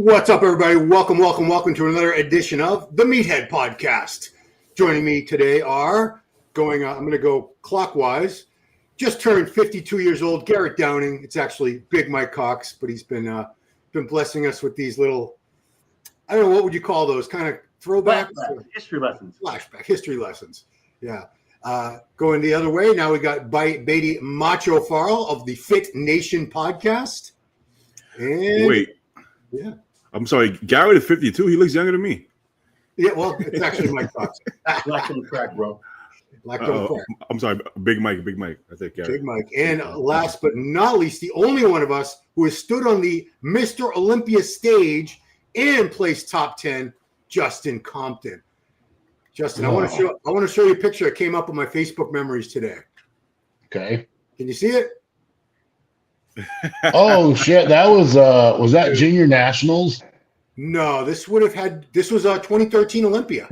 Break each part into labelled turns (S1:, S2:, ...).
S1: What's up, everybody? Welcome to another edition of the Meathead Podcast. Joining me today are I'm going to go clockwise. Just turned 52 years old, Garrett Downing. It's actually Big Mike Cox, but he's been blessing us with these little, I don't know, what would you call those? Kind of throwbacks?
S2: History lessons.
S1: Flashback, history lessons. Yeah. Going the other way, now we got Baidi Farl of the Fit Nation podcast. And
S3: wait.
S1: Yeah.
S3: I'm sorry. Garrett is 52. He looks younger than me.
S1: Yeah, well, it's actually Mike Cox.
S2: Black on the crack, bro.
S1: Black on the crack.
S3: I'm sorry. Big Mike. I think Garrett.
S1: Big Mike. And last but not least, the only one of us who has stood on the Mr. Olympia stage and placed top 10, Justin Compton. Justin, I want to show you a picture that came up on my Facebook memories today.
S4: Okay.
S1: Can you see it?
S4: Oh shit, that was that Junior Nationals?
S1: No, this was 2013 Olympia.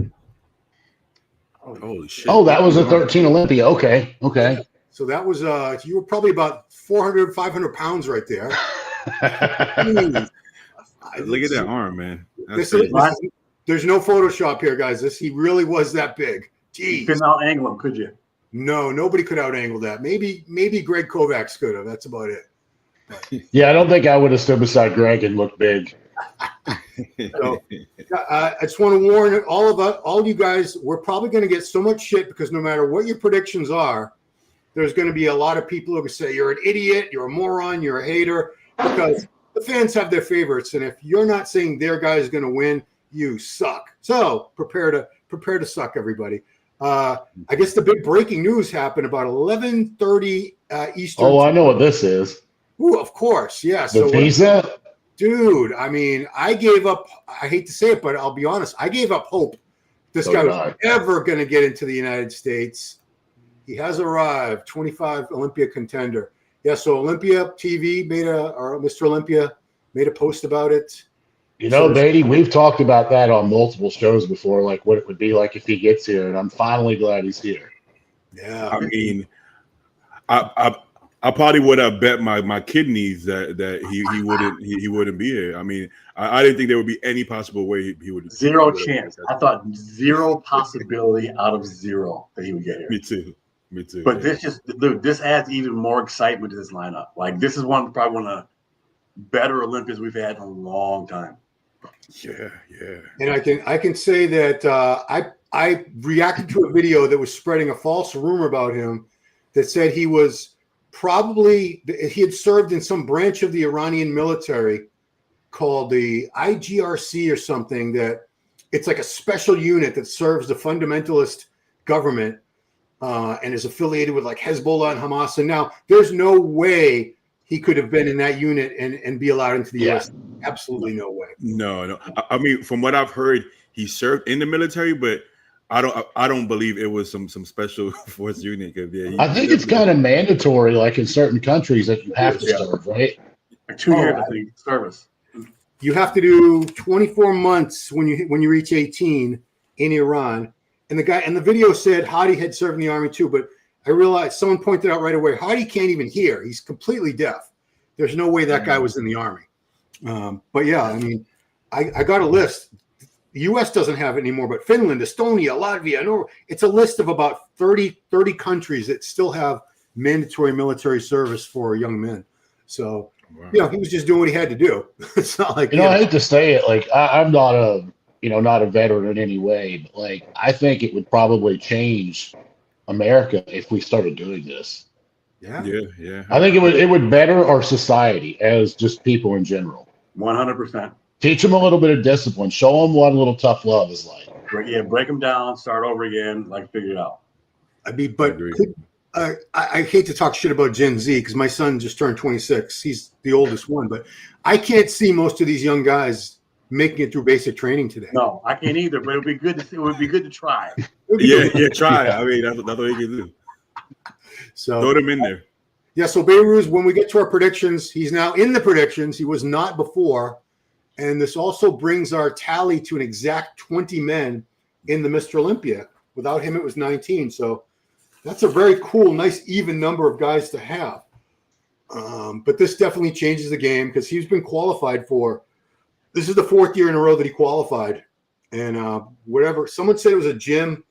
S3: Holy shit.
S4: Oh, that was a 13 Olympia. Okay.
S1: So that was you were probably about 400, 500 pounds right there.
S3: Look at that arm, man.
S1: There's no Photoshop here, guys. He really was that big. Jeez.
S2: You couldn't out-angle him, could you?
S1: No, nobody could out-angle that. Maybe Greg Kovacs could have. That's about it.
S4: Yeah, I don't think I would have stood beside Greg and looked big.
S1: So, I just want to warn all you guys, we're probably going to get so much shit because no matter what your predictions are, there's going to be a lot of people who say you're an idiot, you're a moron, you're a hater, because the fans have their favorites, and if you're not saying their guy is going to win, you suck. So prepare to suck, everybody. I guess the big breaking news happened about 11:30 Eastern.
S4: Oh, I know what this is.
S1: Ooh, of course, yeah.
S4: The visa?
S1: Dude, I mean, I gave up. I hate to say it, but I'll be honest. I gave up hope this guy was ever going to get into the United States. He has arrived. 25 Olympia contender. Yeah, so Olympia TV Mr. Olympia made a post about it.
S4: You know, Baidi, we've talked about that on multiple shows before, like what it would be like if he gets here, and I'm finally glad he's here.
S1: Yeah,
S3: I mean, I probably would have bet my kidneys that he wouldn't be here. I mean, I didn't think there would be any possible way he would.
S2: Zero chance. I thought zero possibility out of zero that he would get here.
S3: Me too.
S2: But this adds even more excitement to this lineup. Like this is probably one of the better Olympics we've had in a long time.
S3: Yeah.
S1: And I can say that I reacted to a video that was spreading a false rumor about him that said he had served in some branch of the Iranian military called the IGRC or something, that it's like a special unit that serves the fundamentalist government and is affiliated with like Hezbollah and Hamas. And now there's no way he could have been in that unit and be allowed into the U.S. Absolutely no way.
S3: No. I mean, from what I've heard, he served in the military, but I don't believe it was some special force unit.
S4: I think it's kind of mandatory, like in certain countries, that you have to serve, right?
S2: Like 2 years, I think, service.
S1: You have to do 24 months when you reach 18 in Iran. And the video said Hadi had served in the army too, but I realized someone pointed out right away, Hadi can't even hear. He's completely deaf. There's no way that guy was in the army. But yeah, I mean, I got a list. The U.S. doesn't have it anymore, but Finland, Estonia, Latvia, Norway, it's a list of about 30 countries that still have mandatory military service for young men. So, he was just doing what he had to do. It's not like,
S4: I hate to say it, like I'm not a veteran in any way, but like I think it would probably change America if we started doing this.
S3: Yeah.
S4: I think it would better our society as just people in general.
S2: 100%.
S4: Teach them a little bit of discipline. Show them what a little tough love is like.
S2: Yeah, break them down, start over again, like figure it out.
S1: I mean, but I hate to talk shit about Gen Z because my son just turned 26. He's the oldest one, but I can't see most of these young guys making it through basic training today.
S2: No, I can't either, but it would be good to see. It would be good to try.
S3: Try. Yeah. I mean, that's what you can do.
S1: So
S3: throw them in there.
S1: Yeah, so Beirut, when we get to our predictions, he's now in the predictions. He was not before. And this also brings our tally to an exact 20 men in the Mr. Olympia. Without him, it was 19. So that's a very cool, nice, even number of guys to have. But this definitely changes the game because he's been qualified for This is the 4th year in a row that he qualified, and whatever. Someone said it was a gym,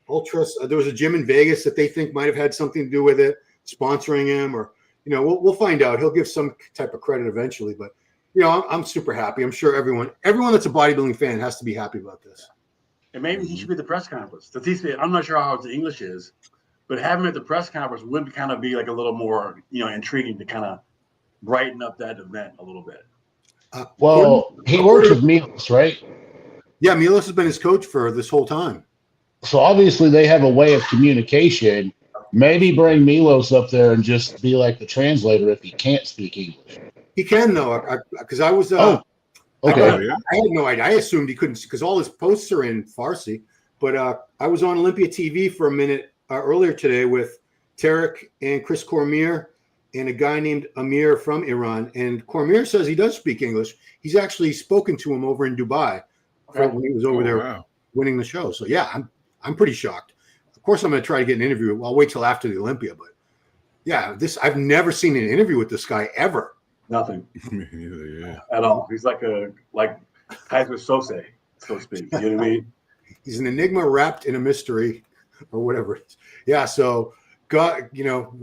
S1: Ultras. There was a gym in Vegas that they think might have had something to do with it, sponsoring him, or we'll find out. He'll give some type of credit eventually, but I'm super happy. I'm sure everyone that's a bodybuilding fan has to be happy about this.
S2: And maybe he should be at the press conference. I'm not sure how the English is, but having him at the press conference would kind of be like a little more, intriguing to kind of brighten up that event a little bit.
S4: Well, he works with Milos, right?
S1: Yeah, Milos has been his coach for this whole time.
S4: So obviously they have a way of communication. Maybe bring Milos up there and just be like the translator if he can't speak English.
S1: He can though, because I was.
S4: Okay.
S1: I had no idea. I assumed he couldn't because all his posts are in Farsi. But I was on Olympia TV for a minute earlier today with Tarek and Chris Cormier and a guy named Amir from Iran. And Cormier says he does speak English. He's actually spoken to him over in Dubai when he was over there winning the show. So yeah, I'm pretty shocked. Of course, I'm going to try to get an interview. I'll wait till after the Olympia. But yeah, I've never seen an interview with this guy ever.
S2: Nothing.
S3: Yeah.
S2: At all. He's like Kaiser Sose, so to speak. You know what I mean?
S1: He's an enigma wrapped in a mystery, or whatever. Yeah. So, God,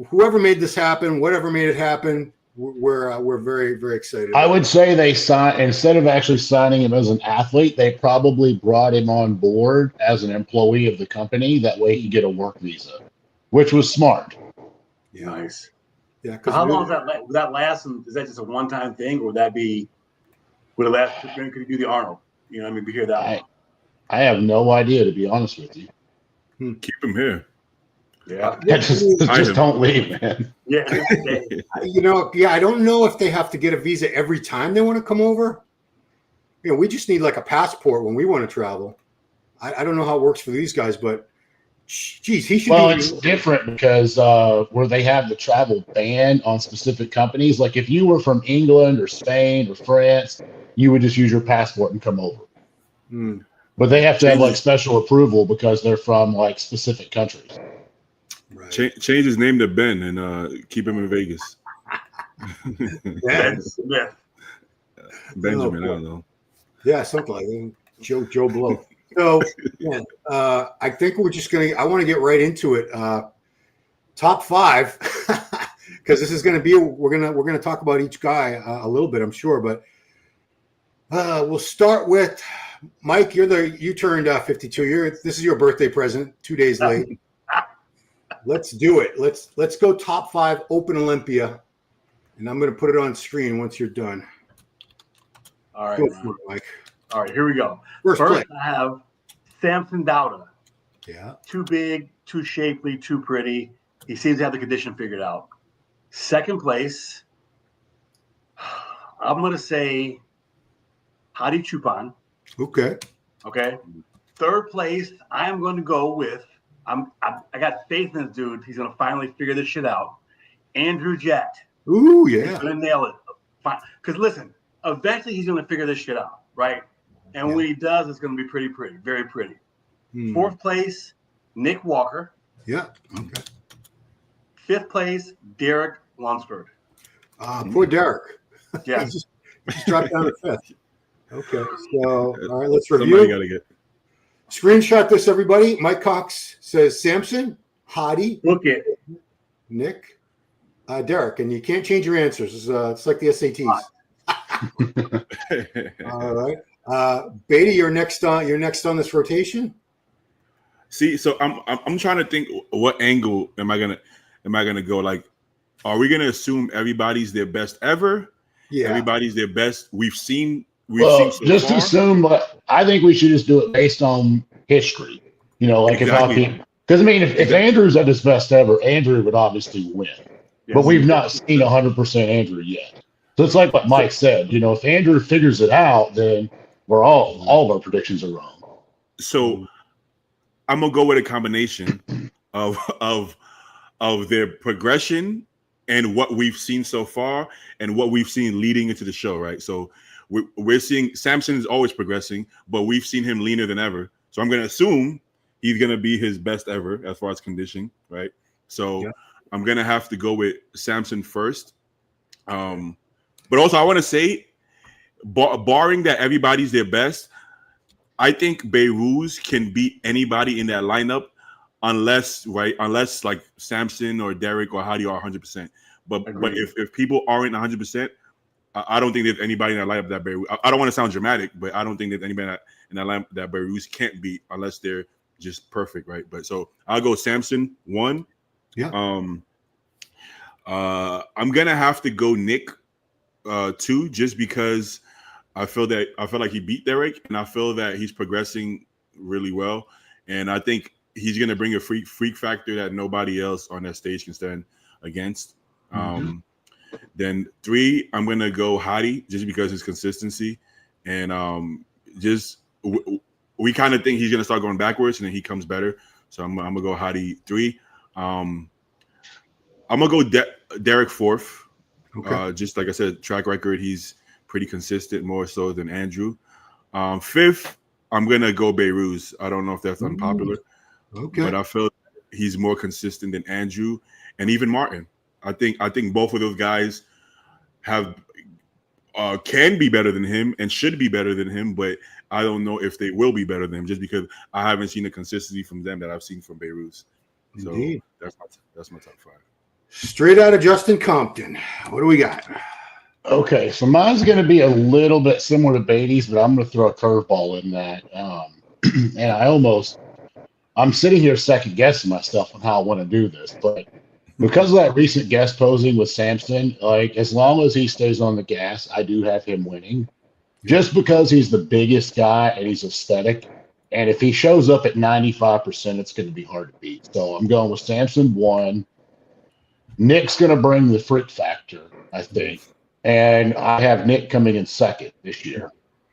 S1: whoever made this happen, whatever made it happen, we're very, very excited.
S4: I would say they instead of actually signing him as an athlete, they probably brought him on board as an employee of the company. That way, he could get a work visa, which was smart.
S1: Yeah.
S2: Nice.
S1: Yeah.
S2: How long does that last? And is that just a one-time thing, or would it last? Could you do the Arnold? Be here that long.
S4: I have no idea, to be honest with you.
S3: Keep him here.
S2: Yeah.
S4: Just don't leave, man.
S2: Yeah.
S1: I don't know if they have to get a visa every time they want to come over. We just need like a passport when we want to travel. I don't know how it works for these guys, but geez, he should.
S4: Well, it's different because where they have the travel ban on specific companies. Like if you were from England or Spain or France, you would just use your passport and come over. But they have to have like special approval because they're from like specific countries.
S1: Right.
S3: Change his name to Ben and keep him in Vegas.
S2: Ben Smith.
S3: Benjamin, I don't know.
S1: Yeah, something like that. Joe Blow. So, I think I want to get right into it. Top 5, because this is going to be, we're going to talk about each guy a little bit, I'm sure, but we'll start with Mike. You turned 52. This is your birthday present, 2 days late. Let's do it. Let's go top 5 Open Olympia, and I'm going to put it on screen once you're done.
S2: All right,
S1: go for it, Mike.
S2: All right, here we go.
S1: First
S2: I have Samson Dauda.
S1: Yeah.
S2: Too big, too shapely, too pretty. He seems to have the condition figured out. Second place, I'm going to say Hadi Chupan.
S1: Okay.
S2: Okay. Third place, I am going to go with, I got faith in this dude. He's going to finally figure this shit out. Andrew Jett.
S1: Ooh, yeah.
S2: He's going to nail it. Because listen, eventually he's going to figure this shit out, right? And when he does, it's going to be pretty, very pretty. Fourth place, Nick Walker.
S1: Yeah. Okay.
S2: Fifth place, Derek Lunsford.
S1: Poor Derek.
S2: Yeah.
S1: he just dropped down to 5th. Okay. So, all right, let's review.
S3: Somebody got to get.
S1: Screenshot this, everybody. Mike Cox says Samson, Hadi,
S2: Book it.
S1: Nick, Derek, and you can't change your answers. It's like the SATs. All right. Baidi, you're next on this rotation.
S3: See, so I'm trying to think what angle am I gonna go? Like, are we gonna assume everybody's their best ever?
S1: Yeah.
S3: Everybody's their best we've seen
S4: Well,
S3: so
S4: just
S3: far?
S4: assume, but I think we should just do it based on history.
S3: Exactly.
S4: Because I mean, if Andrew's at his best ever, Andrew would obviously win.
S2: Yes.
S4: But we've not seen 100% Andrew yet. So it's like what Mike said. If Andrew figures it out, then we're all of our predictions are wrong.
S3: So I'm gonna go with a combination of their progression and what we've seen so far and what we've seen leading into the show, right? So we're seeing Samson is always progressing, but we've seen him leaner than ever. So I'm going to assume he's going to be his best ever as far as conditioning, right? So I'm going to have to go with Samson first. But also I want to say barring that everybody's their best, I think Beirut can beat anybody in that lineup unless like Samson or Derek or Hadi are 100%. But if people aren't 100%, I don't think there's anybody in that lineup that Beirut. I don't want to sound dramatic, but I don't think there's anybody in that lineup that Beirut can't beat unless they're just perfect, right? But so I'll go Samson 1.
S1: Yeah.
S3: I'm gonna have to go Nick 2 just because I feel like he beat Derek, and I feel that he's progressing really well, and I think he's gonna bring a freak factor that nobody else on that stage can stand against. Then 3, I'm gonna go Hadi just because his consistency, and we kind of think he's gonna start going backwards and then he comes better. So I'm gonna go Hadi 3. I'm gonna go Derek 4th. Okay. Just like I said, track record, he's pretty consistent, more so than Andrew. 5th, I'm gonna go Beirut. I don't know if that's unpopular, but I feel he's more consistent than Andrew and even Martin. I think both of those guys can be better than him and should be better than him, but I don't know if they will be better than him just because I haven't seen the consistency from them that I've seen from Beirut. So
S1: Indeed.
S3: That's my top 5.
S1: Straight out of Justin Compton. What do we got?
S4: Okay, so mine's going to be a little bit similar to Beatty's, but I'm going to throw a curveball in that. And I'm sitting here second guessing myself on how I want to do this, but because of that recent guest posing with Samson, like as long as he stays on the gas, I do have him winning. Just because he's the biggest guy and he's aesthetic. And if he shows up at 95%, it's going to be hard to beat. So I'm going with Samson 1. Nick's going to bring the freak factor, I think. And I have Nick coming in second this year.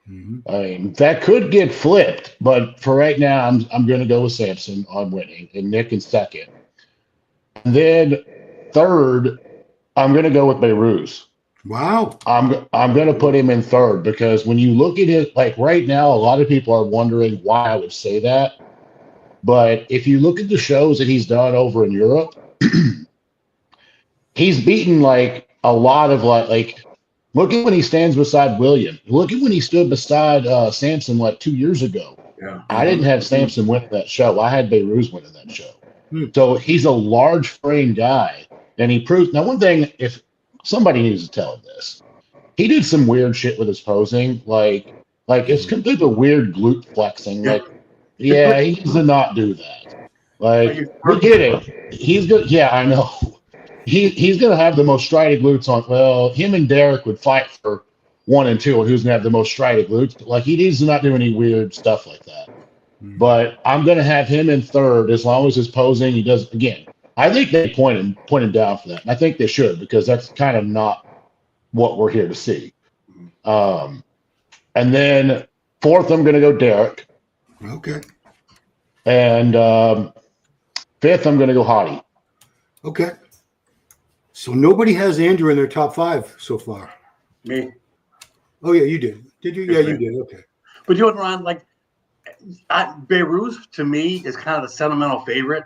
S4: I mean, that could get flipped, but for right now, I'm going to go with Samson on winning and Nick in second. And then 3rd, I'm going to go with Beirut.
S1: Wow.
S4: I'm going to put him in 3rd because when you look at it, like right now, a lot of people are wondering why I would say that. But if you look at the shows that he's done over in Europe, he's beaten like a lot of like look at when he stands beside William. Look at when he stood beside Samson like 2 years ago.
S2: Yeah.
S4: I didn't have Samson winning that show. I had Beirut winning that show. So he's a large frame guy. And he proved now one thing, if somebody needs to tell him this, he did some weird shit with his posing. Like it's completely weird glute flexing. Like, yeah, he needs to not do that. Like, we get it. He's good. Yeah, I know. He's going to have the most strided glutes on. Well, him and Derek would fight for 1 and 2 on who's going to have the most strided glutes. Like, he needs to not do any weird stuff like that. But I'm going to have him in 3rd as long as his posing, he does, again, I think they point him down for that. And I think they should because that's kind of not what we're here to see. And then 4th, I'm going to go Derek.
S1: Okay.
S4: And 5th, I'm going to go Hadi.
S1: Okay. So nobody has Andrew in their top 5 so far.
S2: Me.
S1: Oh, yeah, you did. Did you? Yeah, you did. Okay.
S2: But you know what, Ron? Like, Beirut, to me, is kind of the sentimental favorite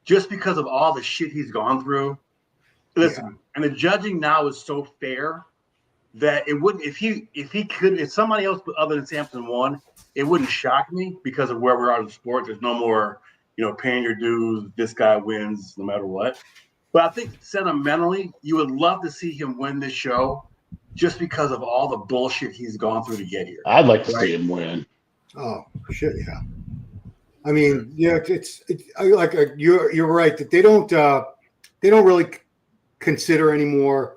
S2: just because of all the shit he's gone through. Listen, and the judging now is so fair that it wouldn't, if somebody else other than Samson won, it wouldn't shock me because of where we are in the sport. There's no more, paying your dues. This guy wins no matter what. But I think sentimentally, you would love to see him win this show just because of all the bullshit he's gone through to get here.
S4: I'd like to see him win.
S1: Oh shit, yeah. I mean, yeah, you're right that they don't really consider anymore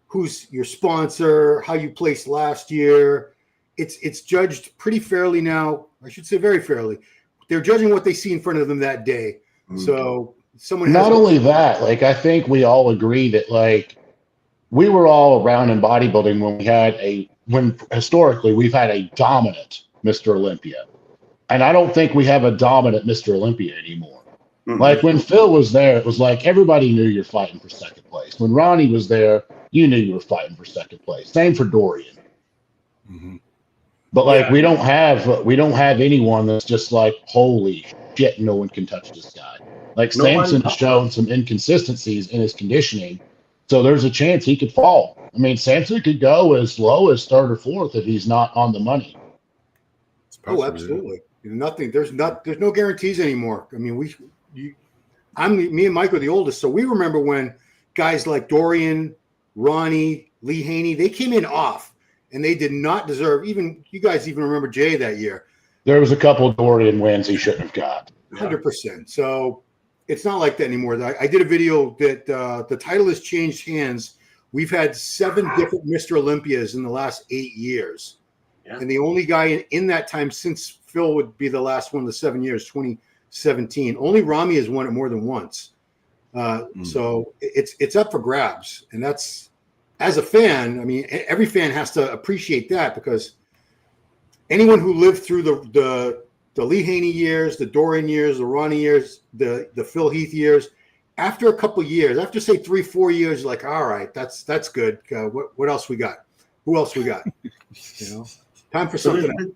S1: who's your sponsor, how you placed last year. It's judged pretty fairly now. I should say very fairly. They're judging what they see in front of them that day. So someone
S4: not only that, like I think we all agree that like we were all around in bodybuilding when historically we've had a dominant Mr. Olympia. And I don't think we have a dominant Mr. Olympia anymore. Like when Phil was there, it was like everybody knew you're fighting for second place. When Ronnie was there, you knew you were fighting for second place. Same for Dorian. But like we don't have anyone that's just like, holy shit, no one can touch this guy. Like Samson has shown some inconsistencies in his conditioning So there's a chance he could fall. I mean, Samson could go as low as third or fourth if he's not on the money.
S1: Oh, absolutely. Nothing. There's no guarantees anymore. I mean, me and Mike are the oldest, so we remember when guys like Dorian, Ronnie, Lee Haney, they came in off, and they did not deserve. Even you guys even remember Jay that year.
S4: There was a couple of Dorian wins he shouldn't have got.
S1: 100%. So it's not like that anymore. I did a video that the title has changed hands. We've had 7 different Mr. Olympias in the last 8 years. Yeah. And the only guy in that time, since Phil would be the last one of the 7 years, 2017, only Rami has won it more than once. So it's up for grabs. And that's, as a fan, I mean, every fan has to appreciate that, because anyone who lived through the Lee Haney years, the Dorian years, the Ronnie years, the Phil Heath years, after a couple years, after say 3-4 years, like, all right, that's good. What else we got? Who else we got? Time for something.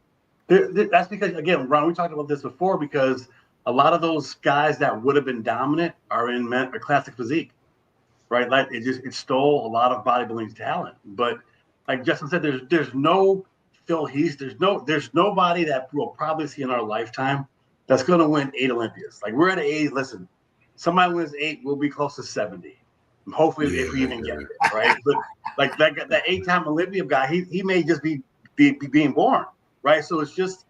S2: That's because, again, Ron, we talked about this before, because a lot of those guys that would have been dominant are in a classic physique, right? Like it stole a lot of bodybuilding talent. But like Justin said, there's no Phil Heath, there's nobody that we'll probably see in our lifetime that's going to win 8 Olympias. Like, we're at 8. Listen, somebody wins 8, we'll be close to 70. Hopefully, if we even get it, right? But like that 8-time Olympia guy, he may just be being born, right? So it's just,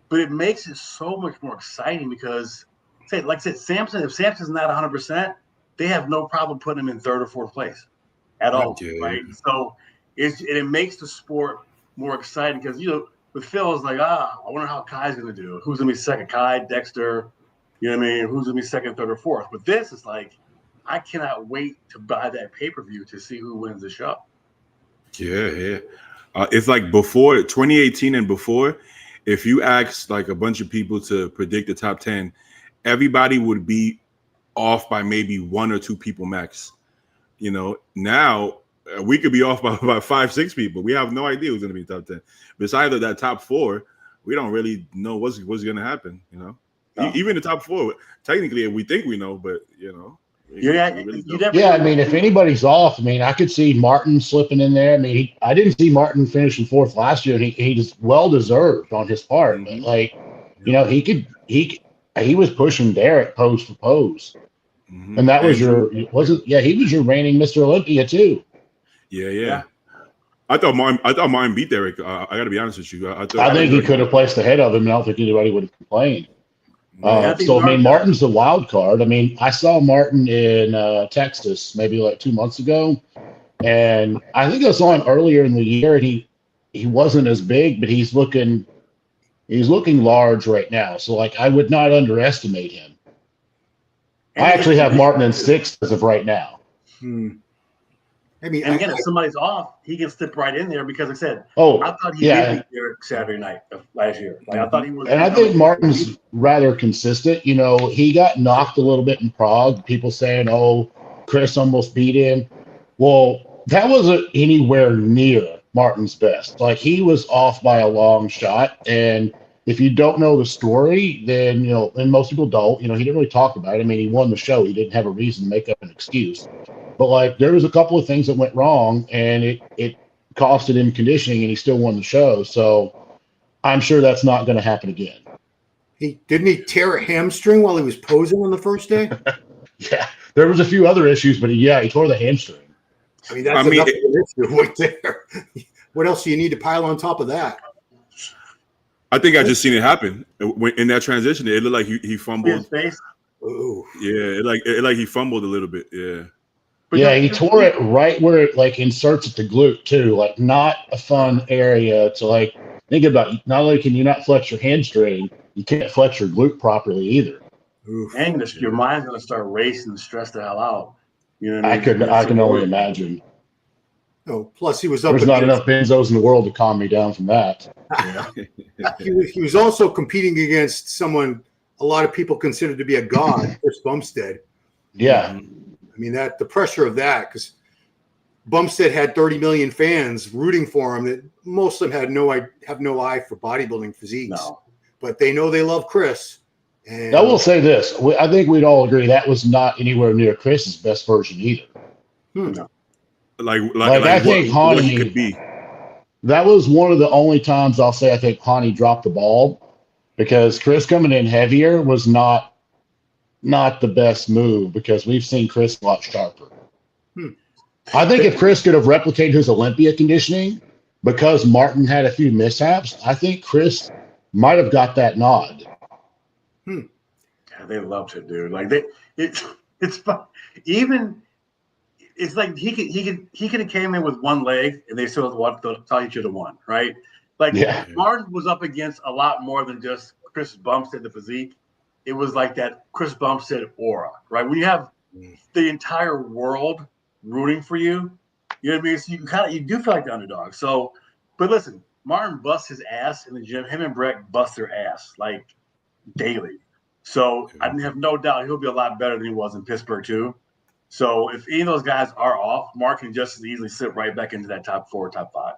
S2: but it makes it so much more exciting, because, like I said, Samson, if Samson's not 100%, they have no problem putting him in 3rd or 4th place at all, right? So it makes the sport more exciting, because, with Phil, it's like, I wonder how Kai's going to do. Who's going to be second? Kai, Dexter, you know what I mean? Who's going to be second, third, or fourth? With this, it's like, I cannot wait to buy that pay-per-view to see who wins the show.
S3: Yeah. It's like before 2018 and before, if you asked like a bunch of people to predict the top 10, everybody would be off by maybe 1 or 2 people max. Now we could be off by about 5-6 people. We have no idea who's going to be top 10. Besides that top 4, we don't really know what's going to happen. Even the top 4, technically, we think we know, but
S4: I mean, if anybody's off, I mean, I could see Martin slipping in there. I mean, I didn't see Martin finishing 4th last year, and he just well deserved on his part.
S3: Mm-hmm.
S4: But he was pushing Derek pose for pose, and that was he was your reigning Mr. Olympia too.
S3: Yeah. I thought Martin beat Derek. I got to be honest with you. I
S4: think he could have placed ahead of him, and I don't think anybody would have complained. Martin's the wild card. I mean, I saw Martin in Texas maybe like 2 months ago, and I think I saw him earlier in the year, and he wasn't as big, but he's looking large right now. So like, I would not underestimate him. I actually have Martin in 6th as of right now.
S2: I mean, and again, if somebody's off, he can slip right in there, because, like I said, I thought he did beat Derek Saturday night of last year. Like, I thought he was.
S4: And I think Martin's rather consistent. He got knocked a little bit in Prague. People saying, Chris almost beat him. Well, that wasn't anywhere near Martin's best. Like, he was off by a long shot. And if you don't know the story, then, and most people don't, he didn't really talk about it. I mean, he won the show. He didn't have a reason to make up an excuse. But like, there was a couple of things that went wrong, and it costed him conditioning, and he still won the show. So I'm sure that's not going to happen again.
S1: Didn't he tear a hamstring while he was posing on the first day?
S4: Yeah, there was a few other issues, but he tore the hamstring.
S1: I mean, that's enough of an issue right there. What else do you need to pile on top of that?
S3: I think I just seen it happen in that transition. It looked like he fumbled.
S2: His face.
S1: Ooh.
S3: Yeah, it like he fumbled a little bit. Yeah.
S4: But he tore it right where it like inserts at the glute too. Like, not a fun area to like think about. Not only can you not flex your hamstring, you can't flex your glute properly either.
S1: Oof.
S2: And your mind's gonna start racing and stress the hell out. You know what I mean?
S4: I can only imagine.
S1: Oh, plus he was up.
S4: There's not enough benzos in the world to calm me down from that.
S1: Yeah. he was also competing against someone a lot of people consider to be a god, Chris Bumstead.
S4: Yeah.
S1: I mean, the pressure of that, because Bumstead had 30 million fans rooting for him that most of them have no eye for bodybuilding physiques.
S2: No.
S1: But they know they love Chris. And
S4: I will say this. I think we'd all agree that was not anywhere near Chris's best version either.
S1: No.
S4: I think
S3: what he
S4: Hani
S3: could be.
S4: That was one of the only times I'll say I think Hani dropped the ball because Chris coming in heavier was not the best move because we've seen Chris a lot sharper. I think if Chris could have replicated his Olympia conditioning because Martin had a few mishaps, I think Chris might have got that nod.
S2: Yeah, they loved it, dude. Like it's fun. Even it's like he could have came in with one leg and they still thought he should have won, right? Like Martin was up against a lot more than just Chris Bumstead the physique. It was like that Chris Bumstead aura, right? When you have the entire world rooting for you, you know what I mean? So you do feel like the underdog. So, but listen, Martin busts his ass in the gym. Him and Brett bust their ass like daily. So I have no doubt he'll be a lot better than he was in Pittsburgh too. So if any of those guys are off, Mark can just as easily sit right back into that top 4, top 5.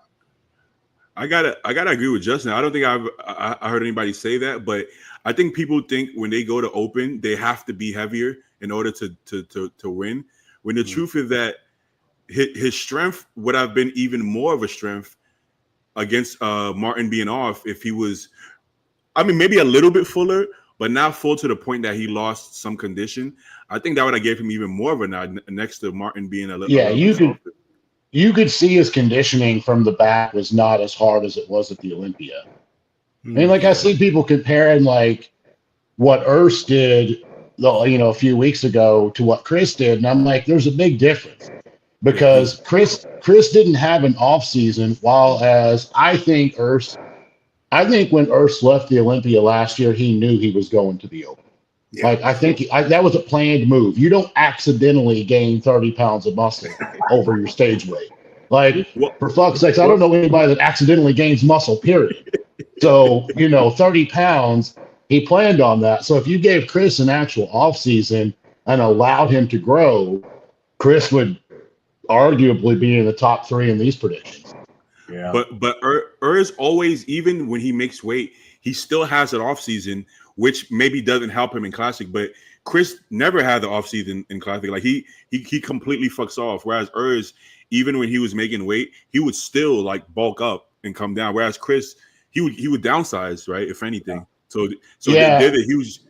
S3: I gotta agree with Justin. I don't think I heard anybody say that, but I think people think when they go to open, they have to be heavier in order to win. When the truth is that his strength would have been even more of a strength against Martin being off if he was, I mean, maybe a little bit fuller, but not full to the point that he lost some condition. I think that would have gave him even more of a nod next to Martin being a little.
S4: Yeah, you could see his conditioning from the back was not as hard as it was at the Olympia. I mean, like I see people comparing like what Urs did, a few weeks ago to what Chris did, and I'm like, there's a big difference because Chris didn't have an off season, while as I think when Urs left the Olympia last year, he knew he was going to the Open. Yeah. Like I think that was a planned move. You don't accidentally gain 30 pounds of muscle over your stage weight. Like for fuck's sakes, I don't know anybody that accidentally gains muscle. Period. So 30 pounds. He planned on that. So if you gave Chris an actual off season and allowed him to grow, Chris would arguably be in the top 3 in these predictions.
S3: Yeah. But Urs always, even when he makes weight, he still has an off season, which maybe doesn't help him in Classic. But Chris never had the off season in Classic. Like he completely fucks off. Whereas Urs, even when he was making weight, he would still like bulk up and come down. Whereas Chris, he would downsize, right? If anything. Yeah. So they're the huge.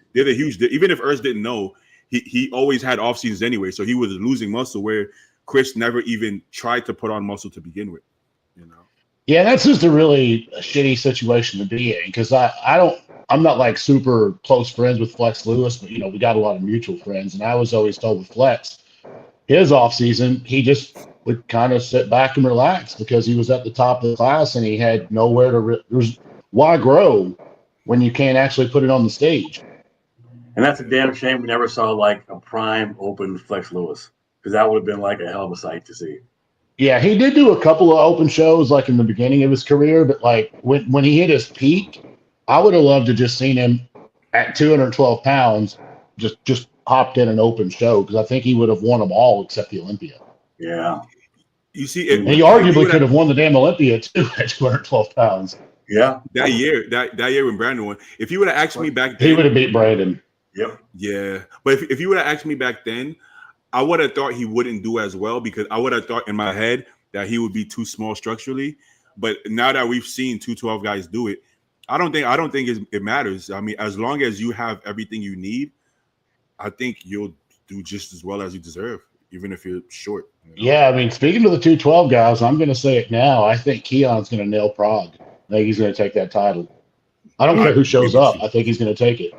S3: Even if Urs didn't know, he always had off seasons anyway. So he was losing muscle where Chris never even tried to put on muscle to begin with.
S4: Yeah, that's just a really shitty situation to be in because I'm not like super close friends with Flex Lewis, but we got a lot of mutual friends, and I was always told with Flex, his off season, he just would kind of sit back and relax because he was at the top of the class and he had nowhere to. Why grow when you can't actually put it on the stage?
S2: And that's a damn shame we never saw like a prime open Flex Lewis because that would have been like a hell of a sight to see.
S4: Yeah, he did do a couple of open shows like in the beginning of his career, but like when he hit his peak, I would have loved to just seen him at 212 pounds just hopped in an open show because I think he would have won them all except the Olympia.
S2: Yeah.
S3: You see,
S4: and he arguably could have won the damn Olympia too at 212 pounds.
S2: Yeah.
S3: That year when Brandon won, if you would have asked me back then,
S4: he would have beat Brandon.
S2: Yep.
S3: Yeah, but if you would have asked me back then, I would have thought he wouldn't do as well because I would have thought in my head that he would be too small structurally. But now that we've seen 212 guys do it, I don't think it matters. I mean, as long as you have everything you need, I think you'll do just as well as you deserve, even if you're short.
S4: Yeah, I mean, speaking to the 212 guys, I'm going to say it now. I think Keon's going to nail Prague. I think he's going to take that title. I don't care who shows up. I think he's going to take it.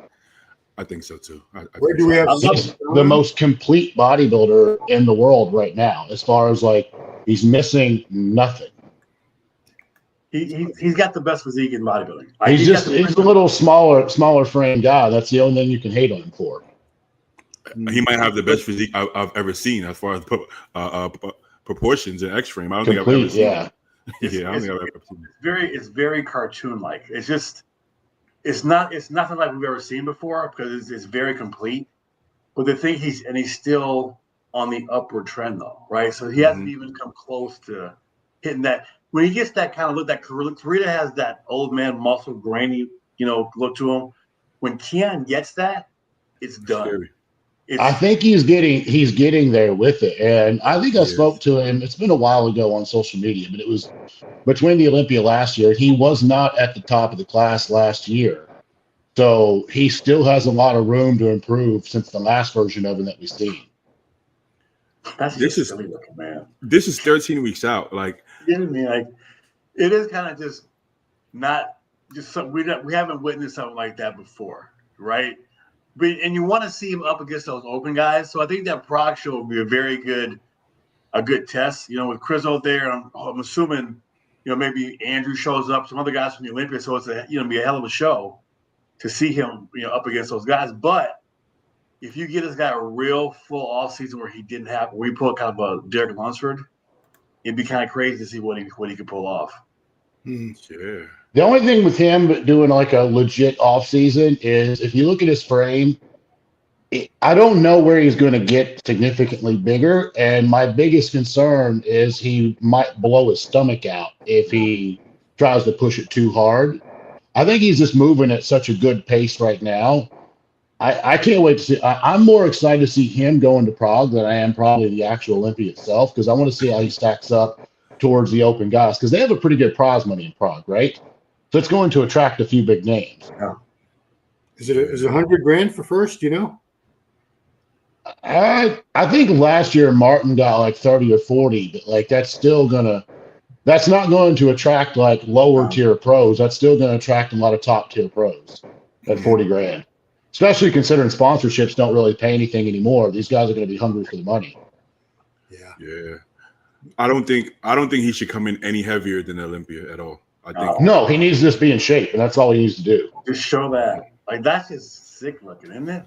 S3: I think so too.
S1: Where do we have
S4: the most complete bodybuilder in the world right now? As far as like, he's missing nothing.
S2: He's got the best physique in bodybuilding.
S4: He's a little smaller frame guy. That's the only thing you can hate on him for.
S3: He might have the best physique I've ever seen as far as proportions and X frame. I don't think I've ever seen.
S4: Yeah.
S3: Yeah, I don't think I've ever seen it.
S2: It's very cartoon like. It's nothing like we've ever seen before because it's very complete. But the thing he's still on the upward trend though, right? So he hasn't even come close to hitting that. When he gets that kind of look, that Karita has that old man muscle grainy, look to him. When Keon gets that, it's done.
S3: Scary.
S4: I think he's getting there with it. And I think I spoke to him. It's been a while ago on social media, but it was between the Olympia last year. He was not at the top of the class last year. So he still has a lot of room to improve since the last version of him that we've seen.
S2: This is silly looking, man.
S3: This is 13 weeks out. Like,
S2: you know what I mean? Like, it is kind of just not just something we haven't witnessed something like that before, right? And you want to see him up against those open guys. So I think that Prague show will be a good test. You know, with Chris out there, I'm assuming, you know, maybe Andrew shows up, some other guys from the Olympia. So it's be a hell of a show to see him, you know, up against those guys. But if you get this guy a real full off season where he pulled kind of a Derek Lunsford, it'd be kind of crazy to see what he could pull off.
S3: Sure.
S4: The only thing with him doing like a legit off season is if you look at his frame, I don't know where he's going to get significantly bigger. And my biggest concern is he might blow his stomach out if he tries to push it too hard. I think he's just moving at such a good pace right now. I can't wait to see. I'm more excited to see him going to Prague than I am probably the actual Olympia itself, because I want to see how he stacks up towards the open guys, because they have a pretty good prize money in Prague, right? So it's going to attract a few big names.
S1: Yeah. Is it $100,000 for first? You know,
S4: I think last year Martin got like 30 or 40, but like that's not going to attract like lower tier pros. That's still going to attract a lot of top tier pros at $40,000. Especially considering sponsorships don't really pay anything anymore. These guys are going to be hungry for the money.
S3: Yeah. I don't think he should come in any heavier than Olympia at all. I think
S4: no, he needs to just be in shape, and that's all he needs to do.
S2: Just show that. Like, that's just sick looking, isn't it?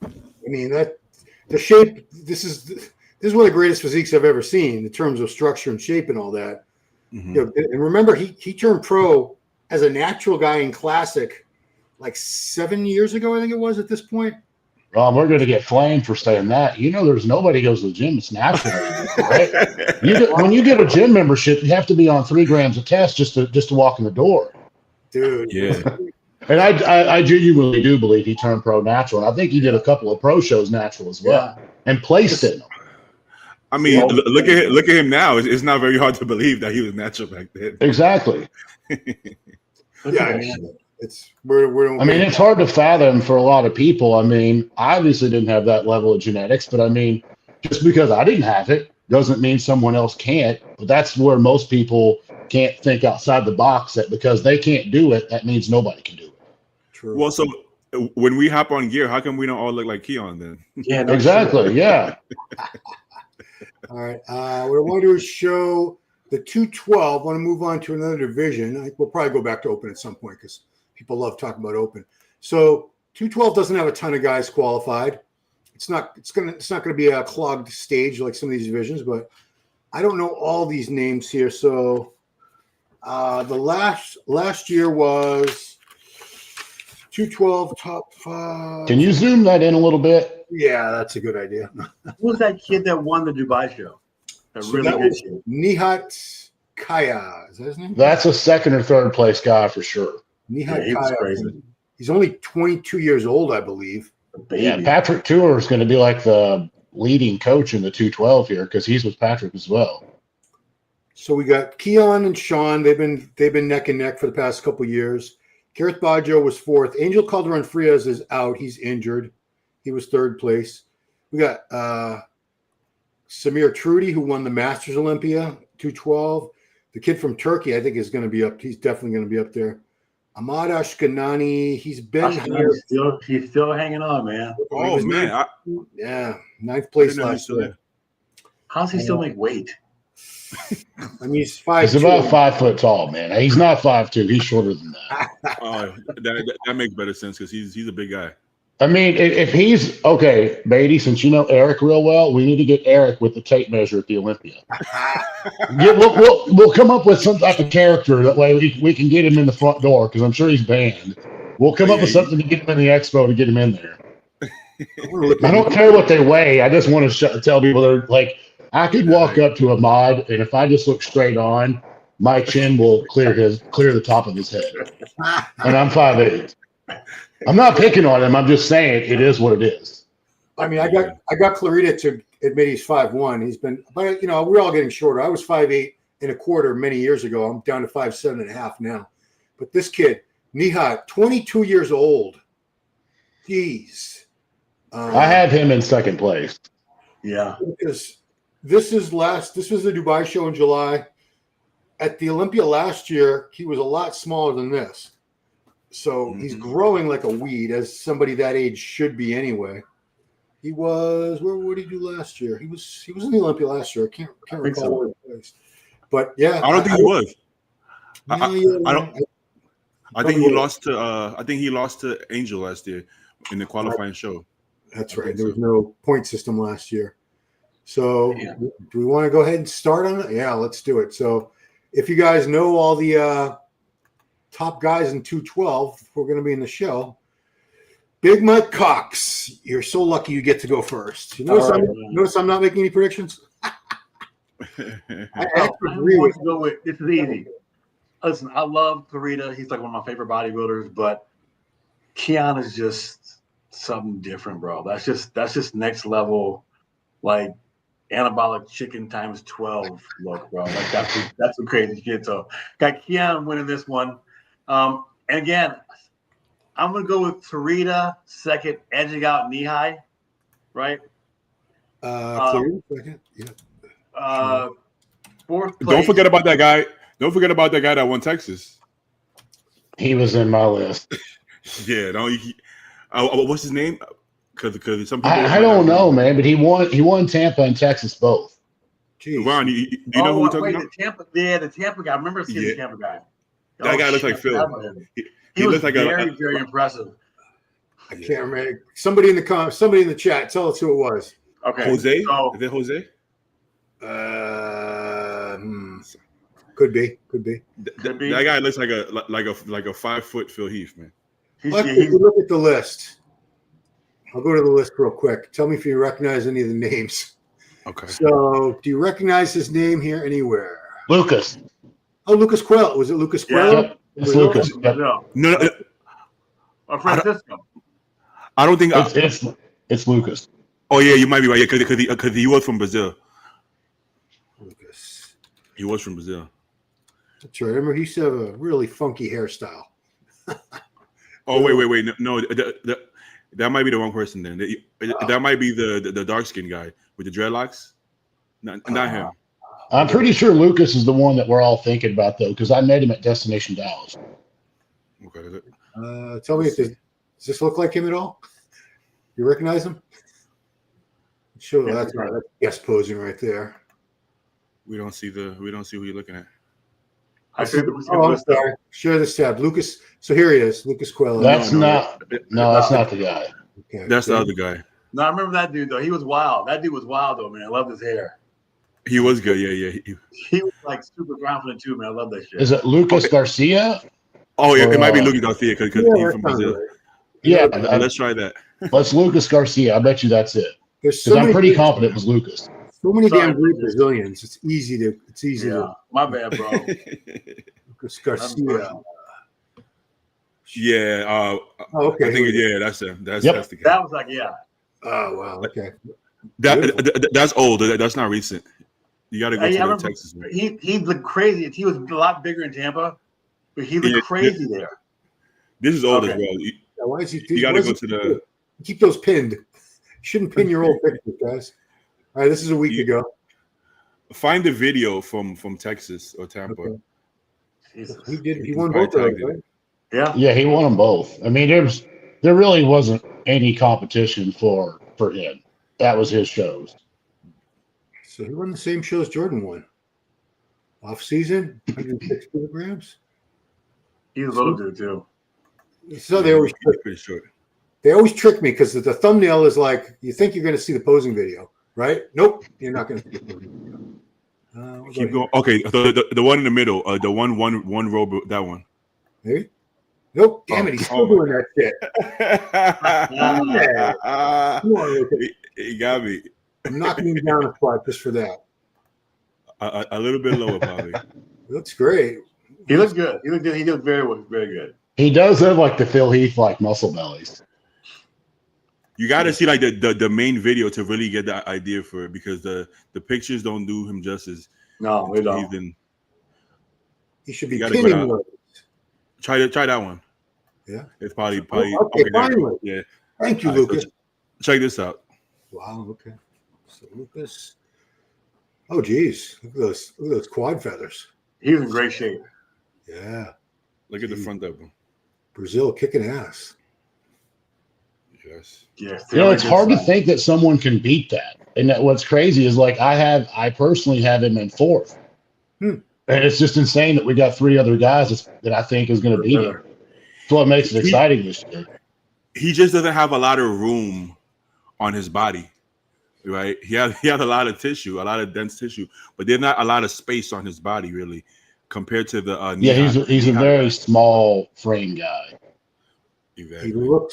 S1: I mean, that the shape. This is one of the greatest physiques I've ever seen in terms of structure and shape and all that.
S3: Mm-hmm.
S1: You know, and remember, he turned pro as a natural guy in classic like 7 years ago, I think it was at this point.
S4: We're going to get flamed for saying that. You know, there's nobody goes to the gym. It's natural, right? When you get a gym membership, you have to be on 3 grams of test just to walk in the door.
S1: Dude.
S3: Yeah.
S4: And I genuinely do believe he turned pro natural. And I think he did a couple of pro shows natural as well and placed in them.
S3: I mean, look at him now. It's not very hard to believe that he was natural back then.
S4: Exactly.
S1: Yeah. It's
S4: hard to fathom for a lot of people. I mean, I obviously didn't have that level of genetics, but I mean, just because I didn't have it doesn't mean someone else can't. But that's where most people can't think outside the box, that because they can't do it, that means nobody can do it.
S1: True.
S3: Well, so when we hop on gear, how come we don't all look like Keon then?
S2: Yeah,
S4: exactly. Yeah.
S1: All right. What I want to do is show the 212. I want to move on to another division. We'll probably go back to open at some point because people love talking about open. So 212 doesn't have a ton of guys qualified. It's not going to be a clogged stage like some of these divisions, but I don't know all these names here. So the last year was 212 top 5.
S4: Can you zoom that in a little bit?
S1: Yeah, that's a good idea.
S2: Who was that kid that won the Dubai show? That was
S1: Nihat Kaya. Is that his name?
S4: That's a second or third place guy for sure.
S1: Nihat Kaya. He's only 22 years old, I believe.
S4: Yeah, Patrick Tour is going to be like the leading coach in the 212 here because he's with Patrick as well.
S1: So we got Keon and Sean. They've been neck and neck for the past couple of years. Gareth Baggio was 4th. Angel Calderon Frias is out. He's injured. He was 3rd place. We got Samir Trudy, who won the Masters Olympia 212. The kid from Turkey, I think, is going to be up. He's definitely going to be up there. Ahmad Ashkanani, he's been here.
S2: He's still hanging on, man.
S3: Oh, man.
S1: 9th place last year.
S2: How's he still make weight?
S1: I mean, he's 5'2".
S4: He's about 5 foot tall, man. He's not 5'2". He's shorter than that.
S3: That makes better sense because he's a big guy.
S4: I mean, if he's okay, Baidi, since you know Eric real well, we need to get Eric with the tape measure at the Olympia. We'll come up with some type of character that way we can get him in the front door because I'm sure he's banned. We'll come up with something to get him in the expo to get him in there. I don't care what they weigh. I just want to tell people they're like, I could walk up to Ahmad, and if I just look straight on, my chin will clear the top of his head, and I'm 5'8". I'm not picking on him. I'm just saying it is what it is.
S1: I mean, I got Clarita to admit he's 5'1". He's been, but you know, we're all getting shorter. I was 5'8.25" many years ago. I'm down to 5'7.5" now. But this kid, Mihai, 22 years old. Jeez.
S4: I had him in second place.
S2: Yeah.
S1: Because this was the Dubai show in July. At the Olympia last year, he was a lot smaller than this. So he's growing like a weed, as somebody that age should be anyway. He was, what did he do last year? He was in the Olympia last year. I can't recall where he placed. But yeah.
S3: I don't think he was. I think he lost to Angel last year in the qualifying show.
S1: That's right. There was no point system last year. So do we want to go ahead and start on it? Yeah, let's do it. So if you guys know all the top guys in 212 who are going to be in the show, Big Mike Cox, you're so lucky you get to go first. You notice I'm not making any predictions? I agree with
S2: you. This is easy. Listen, I love Clarita. He's like one of my favorite bodybuilders, but Keon is just something different, bro. That's just next level, like anabolic chicken times 12 look, bro. Like that's some crazy shit. So got Keon winning this one. And again, I'm gonna go with Clarita second, edging out Mihai, right?
S1: Clarita second. Yeah.
S2: Fourth place.
S3: Don't forget about that guy. Don't forget about that guy that won Texas.
S4: He was in my list.
S3: Yeah, what's his name? Because some people
S4: I don't know, man, but he won Tampa and Texas both.
S1: Jeez.
S3: Ron, do you know who we're talking about?
S2: The Tampa guy. I remember seeing the Tampa guy.
S3: That guy looks like Phil.
S2: He was very impressive.
S1: I can't remember. Somebody in the chat, tell us who it was.
S2: Okay,
S3: Jose?
S2: So,
S3: is it Jose?
S1: Could be.
S3: That guy looks like a 5-foot Phil Heath, man.
S1: If you look at the list, I'll go to the list real quick. Tell me if you recognize any of the names.
S3: Okay.
S1: So, do you recognize his name here anywhere?
S4: Lucas.
S1: Oh, Lucas Quell. Was it Lucas Quell?
S4: Yeah, it's Lucas. Yep.
S3: No.
S2: Or Francisco.
S3: I don't think
S4: it's Lucas.
S3: Oh yeah, you might be right. Yeah, because he was from Brazil.
S1: Lucas.
S3: He was from Brazil.
S1: That's right. I remember he used to have a really funky hairstyle.
S3: Oh wait. No, that might be the wrong person then. That might be the dark skinned guy with the dreadlocks. Not him.
S4: I'm pretty sure Lucas is the one that we're all thinking about, though, because I met him at Destination Dallas.
S3: Okay.
S1: Tell me, does this look like him at all? You recognize him? Sure, that's guest posing right there.
S3: We don't see who you're looking at.
S1: I'm sorry. Share this tab, Lucas. So here he is, Lucas Quell.
S4: That's not the guy.
S1: Okay,
S3: that's the other guy.
S2: No, I remember that dude though. He was wild. That dude was wild though, man. I loved his hair.
S3: He was good, yeah.
S2: He was like super confident too, man. I love that shit.
S4: Is it Lucas Garcia?
S3: Oh, yeah, it might be Lucas Garcia because he's from Brazil.
S1: Right.
S4: Yeah,
S3: let's try that.
S4: Let's Lucas Garcia. I bet you that's it.
S1: Because
S4: I'm pretty confident it was Lucas.
S1: So many damn great Brazilians. It's easy to.
S2: My bad, bro.
S1: Lucas Garcia.
S3: Yeah.
S1: Okay.
S3: I think that's him. That's the guy.
S2: That was like
S1: Oh wow. Okay.
S3: That's old. That's not recent. You got to go to Texas. Man.
S2: He looked crazy. He was a lot bigger in Tampa, but he looked crazy there.
S3: This is old as well.
S1: Why is he?
S3: You got to go to the.
S1: Keep those pinned. You shouldn't pin your old pictures, guys. All right, this is a week ago.
S3: Find the video from Texas or Tampa.
S1: Okay. He won both of them, right?
S2: Yeah,
S4: he won them both. I mean, there really wasn't any competition for him. That was his shows.
S1: So he won the same show as Jordan won. Off season, 106 kilograms.
S2: He's a little dude too.
S1: So they always
S3: pretty short.
S1: They always trick me because the thumbnail is like you think you're going to see the posing video, right? Nope, you're not going to see the posing video.
S3: Keep going. Okay, the one in the middle, the one row, that one.
S1: Maybe. Nope. Damn it, he's still doing that shit. Come on,
S3: he got me.
S1: I'm knocking him down a spot just for that.
S3: A little bit lower, probably.
S1: Looks great.
S2: He looks good. He looked very good.
S4: He does have like the Phil Heath like muscle bellies.
S3: You got to see like the main video to really get the idea for it, because the pictures don't do him justice.
S2: No, they don't.
S1: He should be
S3: You gotta
S1: pinning
S3: go down.
S1: those.
S3: Try that one.
S1: Yeah,
S3: it's probably
S1: okay. Finally,
S3: yeah.
S1: Thank you,
S3: All right,
S1: Lucas.
S3: so check this out.
S1: Wow. Okay. So Lucas. Oh, geez. Look at those quad feathers.
S2: He's in great shape.
S1: Yeah.
S3: Look at the front of him.
S1: Brazil kicking ass.
S3: Yes.
S2: Yes.
S4: It's hard to think that someone can beat that. And what's crazy is like I personally have him in 4th. And it's just insane that we got 3 other guys that I think is going to beat him. That's what makes it exciting this year.
S3: He just doesn't have a lot of room on his body, right? He had a lot of tissue, a lot of dense tissue, but there's not a lot of space on his body really compared to the
S4: he's a very small frame guy.
S3: Exactly.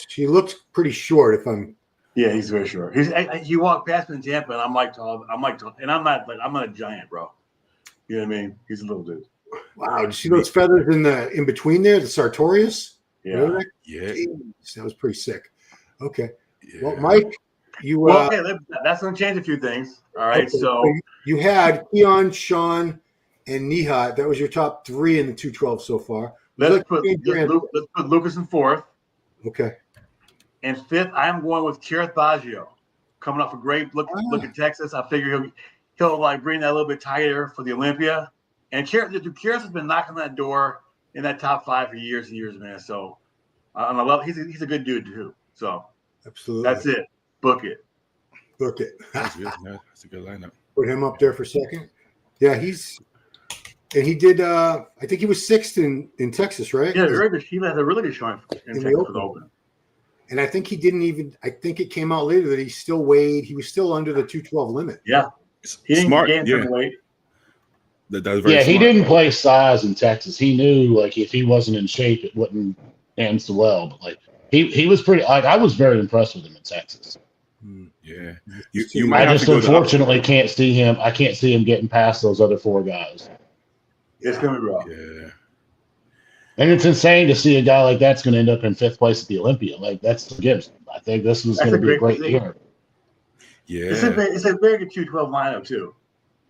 S1: He looks pretty short.
S2: Yeah, he's very short. He walked past me in Tampa, and I'm like tall, and I'm not a giant, bro. You know what I mean? He's a little dude.
S1: Wow, did you see those feathers in between there, the Sartorius?
S2: Yeah.
S1: Really?
S3: Yeah.
S1: Jeez, that was pretty sick. Okay.
S3: Yeah.
S1: Well, Mike, you
S2: okay, that's gonna change a few things. All right.
S1: Okay,
S2: So
S1: you had Keon, Sean, and Nihat. That was your top 3 in the 212 so far.
S2: let's put Lucas in 4th.
S1: Okay.
S2: And 5th, I'm going with Kirith Baggio, coming off a great look at Texas. I figure he'll like bring that a little bit tighter for the Olympia. And Kirith has been knocking that door in that top 5 for years and years, man. So on I love he's a good dude too. So
S1: Absolutely.
S2: that's it. Book it.
S1: Book it.
S3: That's good. That's a good lineup.
S1: Put him up there for a second. Yeah, he did. I think he was 6th in Texas, right?
S2: Yeah, very good. He has a really good showing in Texas for the Open.
S1: And I think he didn't even. I think it came out later that he still weighed. He was still under the 212 limit.
S2: Yeah, he didn't
S3: Smart.
S2: gain some weight.
S3: That's very smart.
S4: He didn't play size in Texas. He knew like if he wasn't in shape, it wouldn't end so well. But like he was pretty. Like I was very impressed with him in Texas.
S3: Yeah, you might
S4: I
S3: have
S4: just
S3: to go
S4: unfortunately can't see him. I can't see him getting past those other 4 guys.
S2: It's gonna be rough.
S3: Yeah.
S4: And it's insane to see a guy like that's going to end up in 5th place at the Olympia. Like that's again, I think this was going to be a great year.
S3: Yeah,
S2: it's a very good 212 lineup too.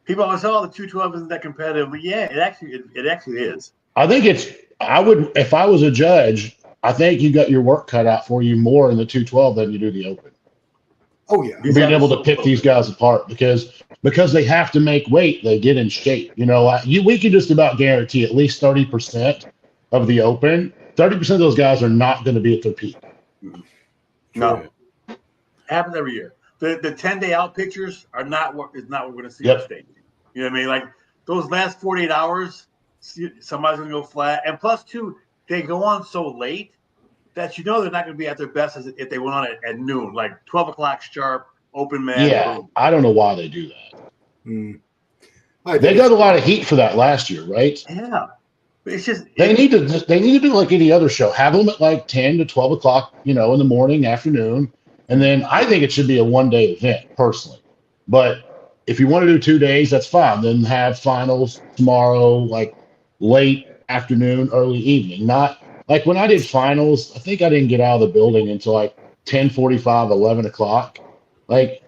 S2: People always say, "Oh, the 212 isn't that competitive," but yeah, it actually is.
S4: I think if I was a judge, I think you got your work cut out for you more in the 212 than you do the Open.
S1: Oh yeah,
S4: being able to pick these guys apart because they have to make weight, they get in shape. You know, we can just about guarantee at least 30% of the Open. 30% of those guys are not going to be at their peak.
S2: No, happens every year. The 10-day out pictures are not what we're going to see on stage. You know what I mean? Like those last 48 hours, somebody's going to go flat, and plus two, they go on so late that you know they're not going to be at their best as if they went on at noon, like 12 o'clock sharp, open man.
S4: Yeah,
S2: boom.
S4: I don't know why they do that. They got a lot of heat for that last year, right?
S2: Yeah, it's just
S4: they need to do like any other show. Have them at like 10 to 12 o'clock, in the morning, afternoon, and then I think it should be a one-day event personally. But if you want to do 2 days, that's fine. Then have finals tomorrow, like late afternoon, early evening, not. Like when I did finals, I think I didn't get out of the building until like 10:45, 11 o'clock. Like,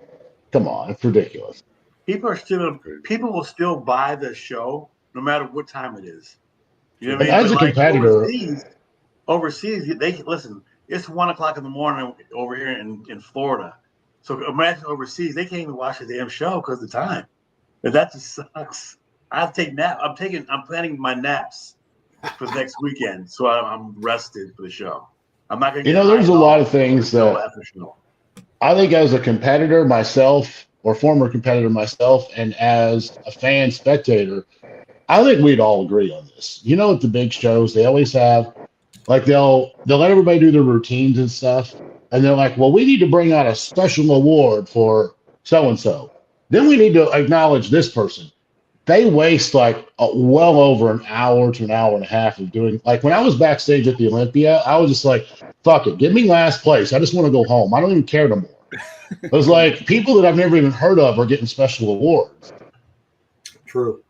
S4: come on, it's ridiculous.
S2: People will still buy the show no matter what time it is. You know what I mean?
S4: As a competitor,
S2: overseas, they listen. It's 1 o'clock in the morning over here in Florida. So imagine overseas, they can't even watch the damn show because of the time. And that just sucks. I take nap. I'm planning my naps for the next weekend, so I'm rested for the show. I'm not going to.
S4: There's a lot of things that I think as a competitor myself, or former competitor myself, and as a fan spectator, I think we'd all agree on this. At the big shows, they always have, like they'll let everybody do their routines and stuff, and they're like, well, we need to bring out a special award for so and so. Then we need to acknowledge this person. They waste like well over an hour to an hour and a half of doing. Like when I was backstage at the Olympia, I was just like, fuck it, give me last place. I just want to go home. I don't even care no more. It was like people that I've never even heard of are getting special awards.
S1: True.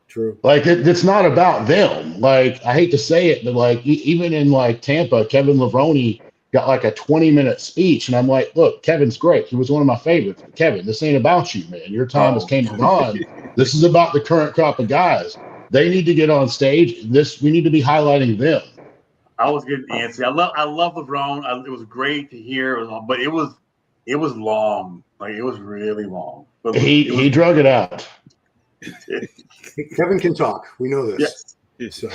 S4: Like it's not about them. Like I hate to say it, but like even in like Tampa, Kevin Levrone got like a 20-minute speech. And I'm like, look, Kevin's great. He was one of my favorites. Kevin, this ain't about you, man. Your time has came and gone. This is about the current crop of guys. They need to get on stage. We need to be highlighting them.
S2: I was getting antsy. I love LeBron. It was great to hear, but it was long. Like, it was really long. But
S4: He drug it out.
S1: Kevin can talk. We know this.
S2: Yes.
S1: So,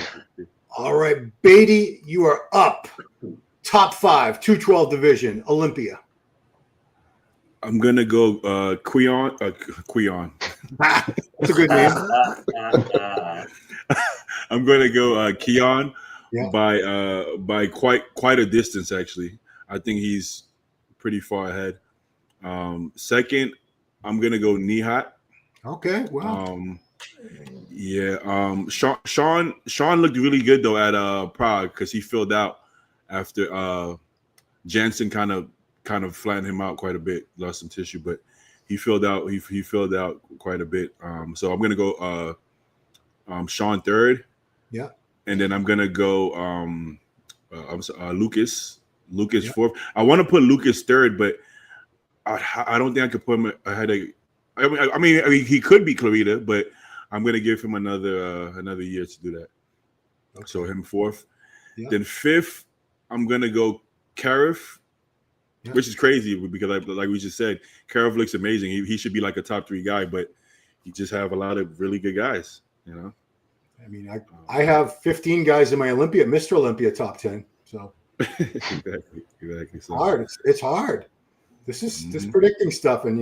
S1: all right, Baidi, you are up. Top 5, 212 division, Olympia.
S3: I'm gonna go Queon.
S1: That's a good name.
S3: I'm gonna go Keon
S1: Yeah.
S3: by quite a distance, actually. I think he's pretty far ahead. Second, I'm gonna go Nihat.
S1: Okay, wow.
S3: Sean looked really good though at Prague because he filled out after Jansen kind of flattened him out quite a bit, lost some tissue, but he filled out quite a bit. So I'm gonna go Sean third.
S1: Yeah.
S3: And then I'm gonna go Lucas fourth. I want to put Lucas third, but I don't think I could put him ahead of. I mean, he could be Clarita, but I'm gonna give him another year to do that. Okay. So him fourth. Yeah. Then fifth, I'm gonna go Karif, which is crazy because like we just said, Karif looks amazing. He should be like a top 3 guy, but he just have a lot of really good guys. You know.
S1: I mean, I have 15 guys in my Mr. Olympia top 10. So
S3: exactly. So
S1: hard. It's hard. This is predicting stuff, and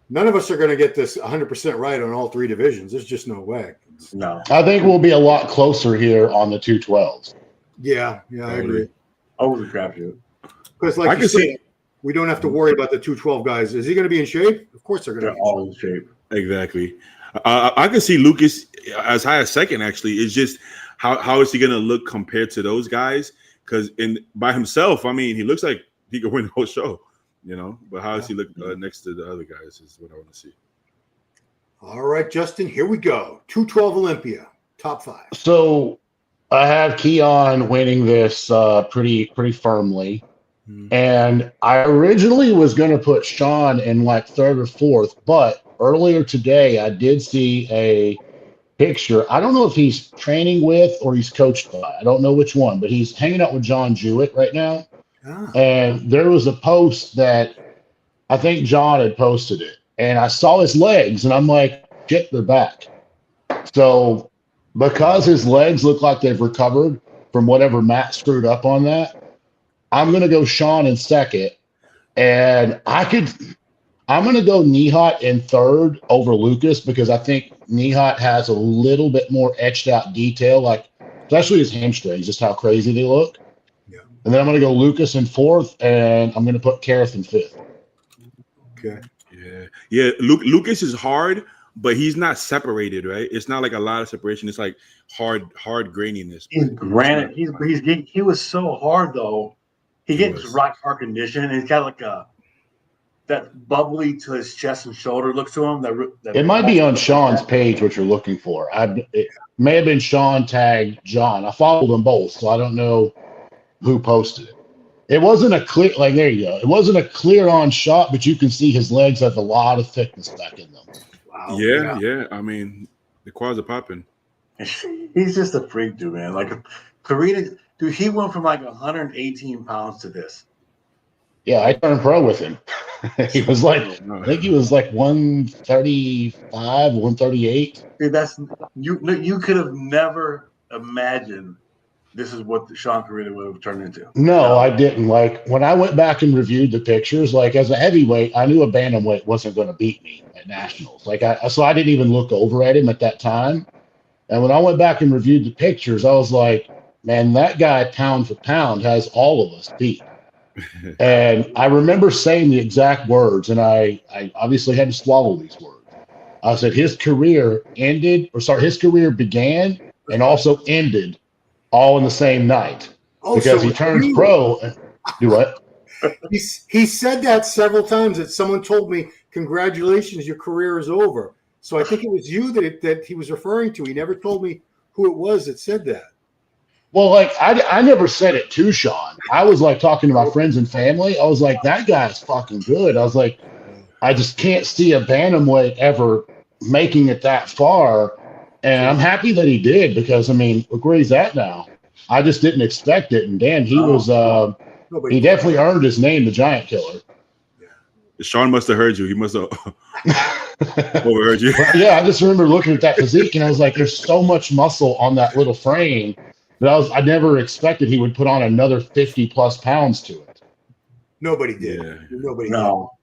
S1: none of us are going to get this 100% right on all 3 divisions. There's just no way.
S2: No.
S4: I think we'll be a lot closer here on the 212s.
S1: Yeah, I agree.
S2: Oh, the crap, dude.
S1: Because like you said, we don't have to worry about the 212 guys. Is he going to be in shape? Of course they're going to be
S2: all in shape.
S3: Exactly. I can see Lucas as high as second. Actually, it's just how is he going to look compared to those guys? Because by himself, I mean, he looks like he could win the whole show, But how does he look next to the other guys? Is what I want to see.
S1: All right, Justin, here we go. 212 Olympia, top 5.
S4: So I have Keon winning this pretty firmly. And I originally was going to put Sean in like third or fourth, but earlier today I did see a picture. I don't know if he's training with or he's coached by. I don't know which one, but he's hanging out with John Jewett right now. And there was a post that I think John had posted it. And I saw his legs and I'm like, shit, they're back. So because his legs look like they've recovered from whatever Matt screwed up on that, I'm going to go Sean in second. And I'm going to go Nihat in third over Lucas because I think Nihat has a little bit more etched out detail, like especially his hamstrings, just how crazy they look. Yeah. And then I'm going to go Lucas in fourth, and I'm going to put Kareth in fifth.
S1: Okay.
S3: Yeah. Lucas is hard, but he's not separated, right? It's not like a lot of separation. It's like hard graininess.
S2: He's granite. He was so hard though. He gets rock hard condition, and he's got like that bubbly to his chest and shoulder look to him. That
S4: it might be on Sean's page what you're looking for. It may have been Sean tagged John. I followed them both, so I don't know who posted it. It wasn't a clear, like there you go. It wasn't a clear on shot, but you can see his legs have a lot of thickness back in them.
S3: Wow. Yeah. I mean, the quads are popping.
S2: He's just a freak, dude, man. Like Karina. Dude, he went from like 118 pounds to this.
S4: Yeah, I turned pro with him. He was like, I think he was like 135, 138.
S2: Dude, that's you could have never imagined this is what Sean Karina would have turned into.
S4: No, I didn't. Like when I went back and reviewed the pictures, like as a heavyweight, I knew a bantamweight wasn't going to beat me at nationals. So I didn't even look over at him at that time. And when I went back and reviewed the pictures, I was like, man, that guy pound for pound has all of us beat. And I remember saying the exact words, and I obviously had to swallow these words. I said his career began and also ended all in the same night because he turns pro. Do what?
S1: He said that several times. That someone told me, "Congratulations, your career is over." So I think it was you that he was referring to. He never told me who it was that said that.
S4: Well, like I never said it to Sean. I was like talking to my friends and family. I was like, that guy's fucking good. I was like, I just can't see a bantamweight ever making it that far. And I'm happy that he did because I mean, look where he's at now. I just didn't expect it. And damn, he was he definitely earned his name, the Giant Killer.
S3: Sean must have heard you. He must have overheard you.
S4: Yeah, I just remember looking at that physique and I was like, there's so much muscle on that little frame that I never expected he would put on another 50 plus pounds to it.
S1: Nobody did.
S3: Yeah.
S1: Nobody
S2: No.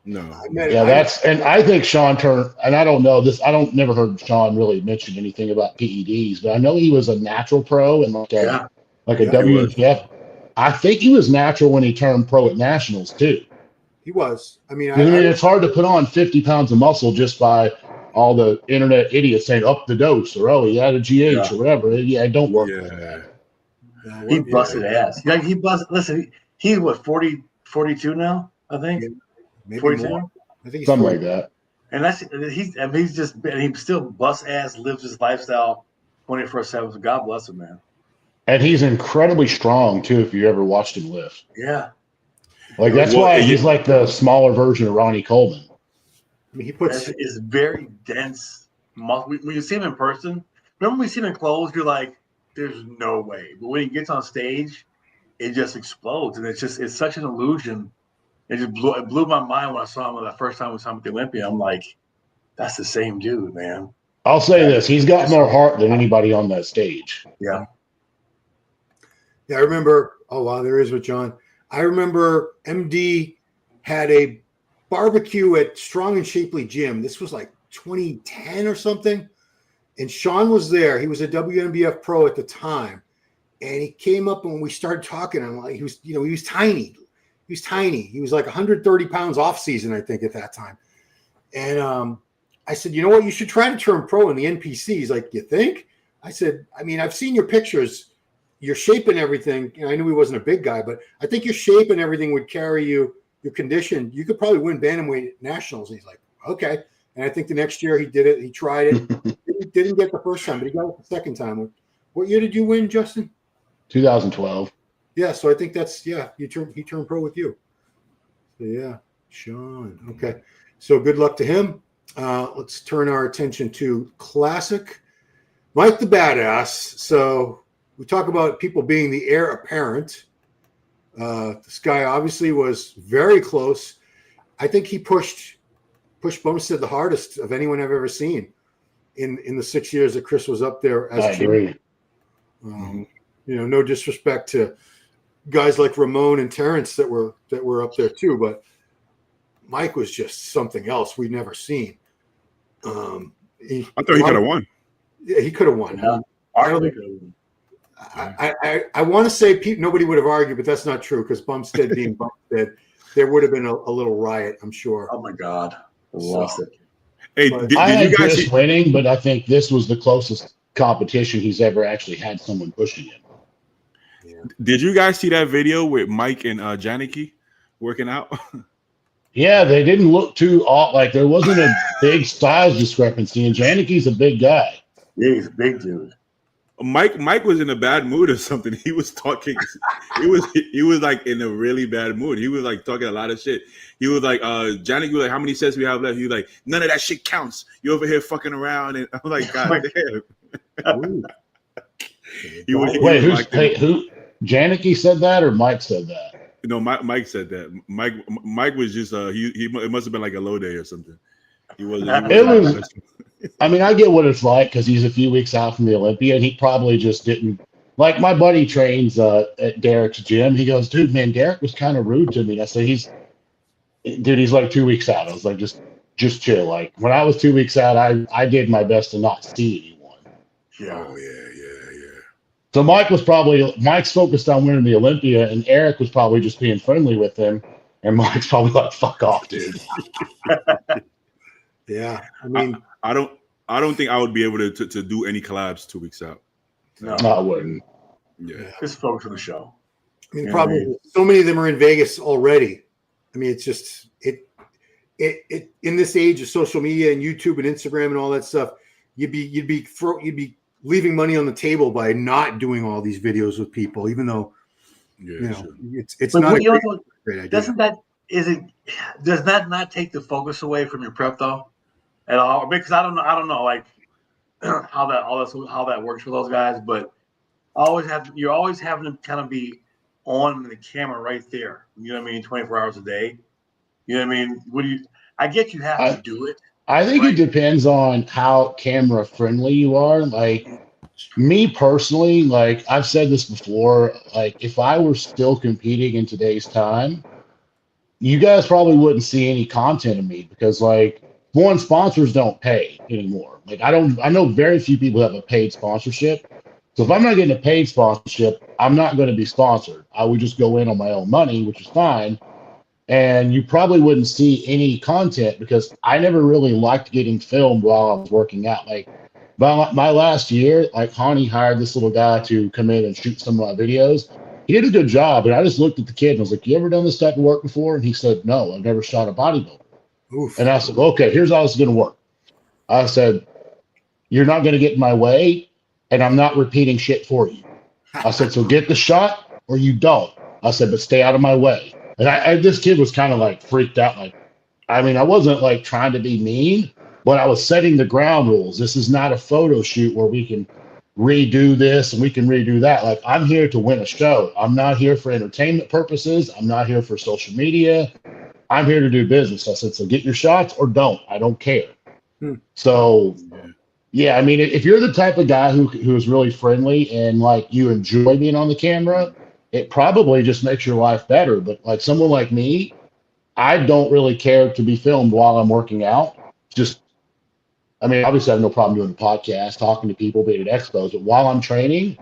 S3: No.
S4: And I think Sean turned, and I don't know this, never heard Sean really mention anything about PEDs, but I know he was a natural pro and like a WNBF. I think he was natural when he turned pro at nationals too.
S1: He was. I mean,
S4: it's hard to put on 50 pounds of muscle just by all the internet idiots saying up the dose or he had a GH or whatever. Yeah, it don't work like that.
S2: He busted ass. Yeah, he busted. Listen, he's what 42 now, I think.
S1: Yeah, maybe
S2: 42.
S1: more. I think he's
S4: Something
S1: 40.
S4: like that.
S2: And he still busts ass, lives his lifestyle 24/7. So God bless him, man.
S4: And he's incredibly strong too. If you ever watched him lift,
S2: Yeah.
S4: like that's why he's like the smaller version of Ronnie Coleman.
S1: I mean, he puts
S2: is very dense muscle. When you see him in person, remember when we see him in clothes, you're like, "There's no way." But when he gets on stage, it just explodes, and it's such an illusion. It blew my mind when I saw him the first time we saw him at the Olympia. I'm like, that's the same dude, man.
S4: I'll say this: he's got more heart than anybody on that stage.
S2: Yeah.
S1: Yeah, I remember. Oh wow, there is with John. I remember MD had a barbecue at Strong and Shapely Gym. This was like 2010 or something, and Sean was there. He was a WNBF pro at the time, and he came up and when we started talking, I'm like, he was tiny. He was tiny. He was like 130 pounds off season, I think, at that time. And I said, you know what? You should try to turn pro in the NPC. He's like, you think? I said, I mean, I've seen your pictures. Your shape and everything. I knew he wasn't a big guy, but I think your shape and everything would carry you, your condition. You could probably win bantamweight nationals. And he's like, okay. And I think the next year he did it. He tried it. Didn't get the first time, but he got it the second time. What year did you win, Justin?
S4: 2012.
S1: Yeah, so I think he turned pro with you. So yeah, Sean. Okay. So good luck to him. Let's turn our attention to classic Mike the Badass. So we talk about people being the heir apparent. This guy obviously was very close. I think he pushed Bumstead the hardest of anyone I've ever seen in the 6 years that Chris was up there as champion. No disrespect to guys like Ramon and Terrence that were up there too, but Mike was just something else we'd never seen.
S3: I thought he could have won.
S1: Yeah, he could have won.
S2: Yeah.
S1: I want to say nobody would have argued, but that's not true because Bumstead being Bumstead, there would have been a little riot, I'm sure.
S2: Oh my God, I lost it.
S3: Hey,
S1: But
S3: did you guys see
S4: winning? But I think this was the closest competition he's ever actually had someone pushing him.
S1: Yeah.
S3: Did you guys see that video with Mike and Janicki working out?
S4: Yeah, they didn't look too like there wasn't a big size discrepancy, and Janicki's a big guy.
S2: Yeah, he's a big dude.
S3: Mike was in a bad mood or something. He was talking. He was like in a really bad mood. He was like talking a lot of shit. He was like, Janicki was like, how many sets we have left? He was like, none of that shit counts. You over here fucking around, and I'm like, God damn.
S4: Who? Janicki said that, or Mike said that?
S3: No, Mike said that. Mike was just it must have been like a low day or something. He wasn't.
S4: I mean, I get what it's like because he's a few weeks out from the Olympia, and he probably just didn't. Like my buddy trains at Derek's gym. He goes, dude, man, Derek was kind of rude to me. I said, he's like 2 weeks out. I was like, just chill. Like when I was 2 weeks out, I did my best to not see anyone.
S2: Yeah.
S3: Oh yeah.
S4: So Mike's focused on winning the Olympia, and Eric was probably just being friendly with him, and Mike's probably like, fuck off, dude.
S1: Yeah, I mean,
S3: I don't think I would be able to do any collabs 2 weeks out.
S2: No,
S4: I wouldn't.
S3: Yeah,
S2: just focus on the show.
S1: I mean, probably so many of them are in Vegas already. I mean, it's just it in this age of social media and YouTube and Instagram and all that stuff, you'd be leaving money on the table by not doing all these videos with people, even though
S3: Sure.
S1: it's
S2: But
S1: not
S2: great idea. Does that not take the focus away from your prep though at all? Because I don't know like how that works for those guys, but you're always having to kind of be on the camera right there. You know what I mean? 24 hours a day. You know what I mean? I get you have to do it.
S4: I think it depends on how camera friendly you are. Like me personally, like I've said this before, like if I were still competing in today's time, you guys probably wouldn't see any content of me because like one, sponsors don't pay anymore. Like I know very few people have a paid sponsorship. So if I'm not getting a paid sponsorship, I'm not going to be sponsored. I would just go in on my own money, which is fine. And you probably wouldn't see any content because I never really liked getting filmed while I was working out. Like my last year, like Hani hired this little guy to come in and shoot some of my videos. He did a good job, and I just looked at the kid and was like, "You ever done this type of work before?" And he said, "No, I've never shot a bodybuilder." Oof. And I said, "Okay, here's how it's going to work." I said, "You're not going to get in my way, and I'm not repeating shit for you." I said, "So get the shot or you don't." I said, "But stay out of my way." And this kid was kind of like freaked out. Like, I mean, I wasn't like trying to be mean, but I was setting the ground rules. This is not a photo shoot where we can redo this and we can redo that. Like, I'm here to win a show. I'm not here for entertainment purposes. I'm not here for social media. I'm here to do business. I said, so get your shots or don't. I don't care. So, yeah, I mean, if you're the type of guy who is really friendly and like you enjoy being on the camera, it probably just makes your life better. But like someone like me, I don't really care to be filmed while I'm working out. Just, I mean, obviously I have no problem doing a podcast, talking to people, being at expos, but while I'm training,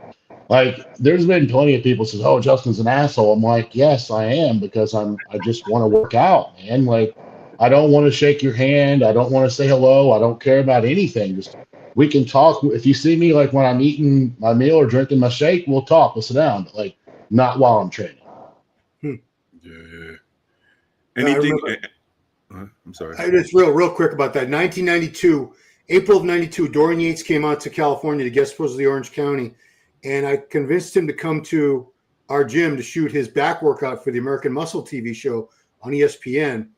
S4: like there's been plenty of people who says, "Oh, Justin's an asshole." I'm like, yes, I am, because I just want to work out, man. Like, I don't want to shake your hand. I don't want to say hello. I don't care about anything. Just we can talk. If you see me like when I'm eating my meal or drinking my shake, we'll talk. We'll sit down. But like, not while I'm training.
S3: Yeah. Anything? I'm sorry.
S1: Just real quick about that. 1992, April of 92, Dorian Yates came out to California to guest pose the Orange County, and I convinced him to come to our gym to shoot his back workout for the American Muscle TV show on ESPN.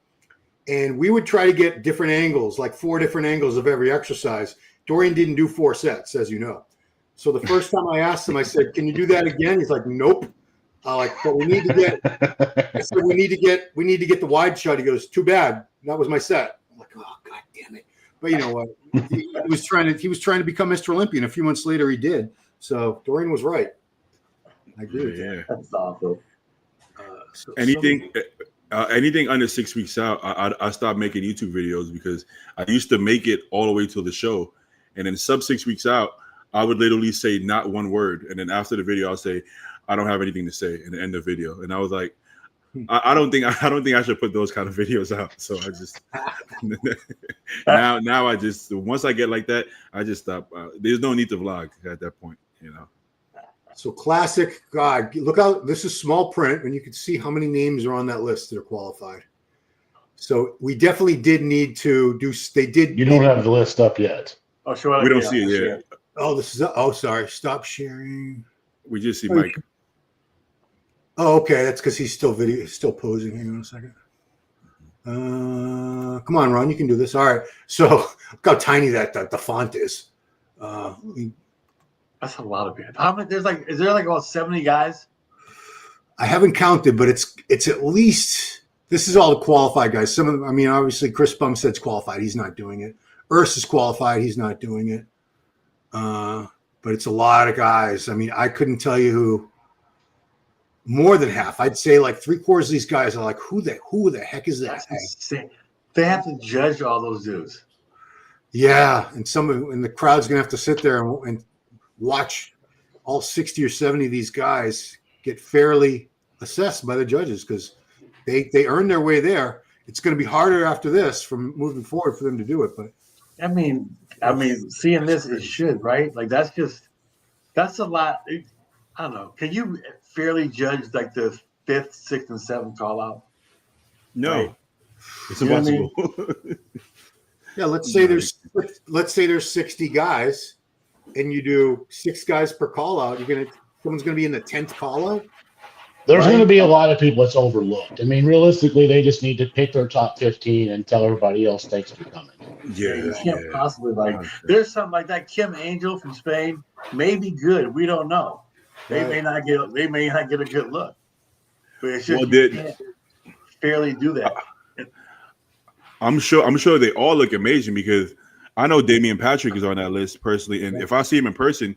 S1: And we would try to get different angles, like 4 different angles of every exercise. Dorian didn't do 4 sets, as you know. So the first time I asked him, I said, "Can you do that again?" He's like, "Nope." But we need to get. I said, we need to get the wide shot. He goes, "Too bad. That was my set." I'm like, "Oh, God damn it!" But you know what? He was trying to become Mr. Olympia, and a few months later, he did. So Dorian was right. I agree with that.
S2: That's awesome.
S3: Anything under 6 weeks out, I stopped making YouTube videos because I used to make it all the way till the show, and then sub 6 weeks out, I would literally say not one word, and then after the video, I'll say, "I don't have anything to say," in the end of the video. And I was like, I don't think I should put those kind of videos out. So I just now I just, once I get like that, I just stop. There's no need to vlog at that point, you know.
S1: So classic. God, look out! This is small print, and you can see how many names are on that list that are qualified. So we definitely did need to do. They did.
S4: You don't have the list up yet.
S2: Oh, sure.
S3: We don't see it yet.
S1: Oh, this is. Sorry. Stop sharing.
S3: We just see Mike.
S1: Oh, okay. That's because he's still posing. Hang on a second. Come on, Ron. You can do this. All right. So look how tiny the font is.
S2: That's a lot of people. How many? Is there like about 70 guys?
S1: I haven't counted, but it's at least. This is all the qualified guys. Some of them. I mean, obviously, Chris Bumstead's qualified. He's not doing it. Urs is qualified. He's not doing it. But it's a lot of guys. I mean, I couldn't tell you who. More than half. I'd say like 3/4 of these guys are like, who the heck is that?
S2: They have to judge all those dudes.
S1: Yeah, and the crowd's gonna have to sit there and watch all 60 or 70 of these guys get fairly assessed by the judges because they earned their way there. It's going to be harder after this from moving forward for them to do it. But
S2: I mean, seeing this, it should, right? Like that's a lot. I don't know. Can you fairly judge like the 5th, 6th, and 7th call out?
S3: No,
S2: right?
S3: It's impossible.
S1: Yeah, let's say there's 60 guys. and you do 6 guys per call out, someone's gonna be in the 10th call out.
S4: There's
S1: Right.
S4: going to be a lot of people that's overlooked. I mean, realistically, they just need to pick their top 15 and tell everybody else thanks for coming.
S2: Yeah, you
S3: Yeah,
S2: can't
S3: yeah.
S2: possibly
S3: Okay.
S2: There's something like that. Kim Angel from Spain may be good. We don't know. They
S1: Right.
S2: may not get a good look. But it's just
S3: Well,
S2: you can't fairly do that.
S3: I'm sure they all look amazing because I know Damian Patrick is on that list personally, and if I see him in person,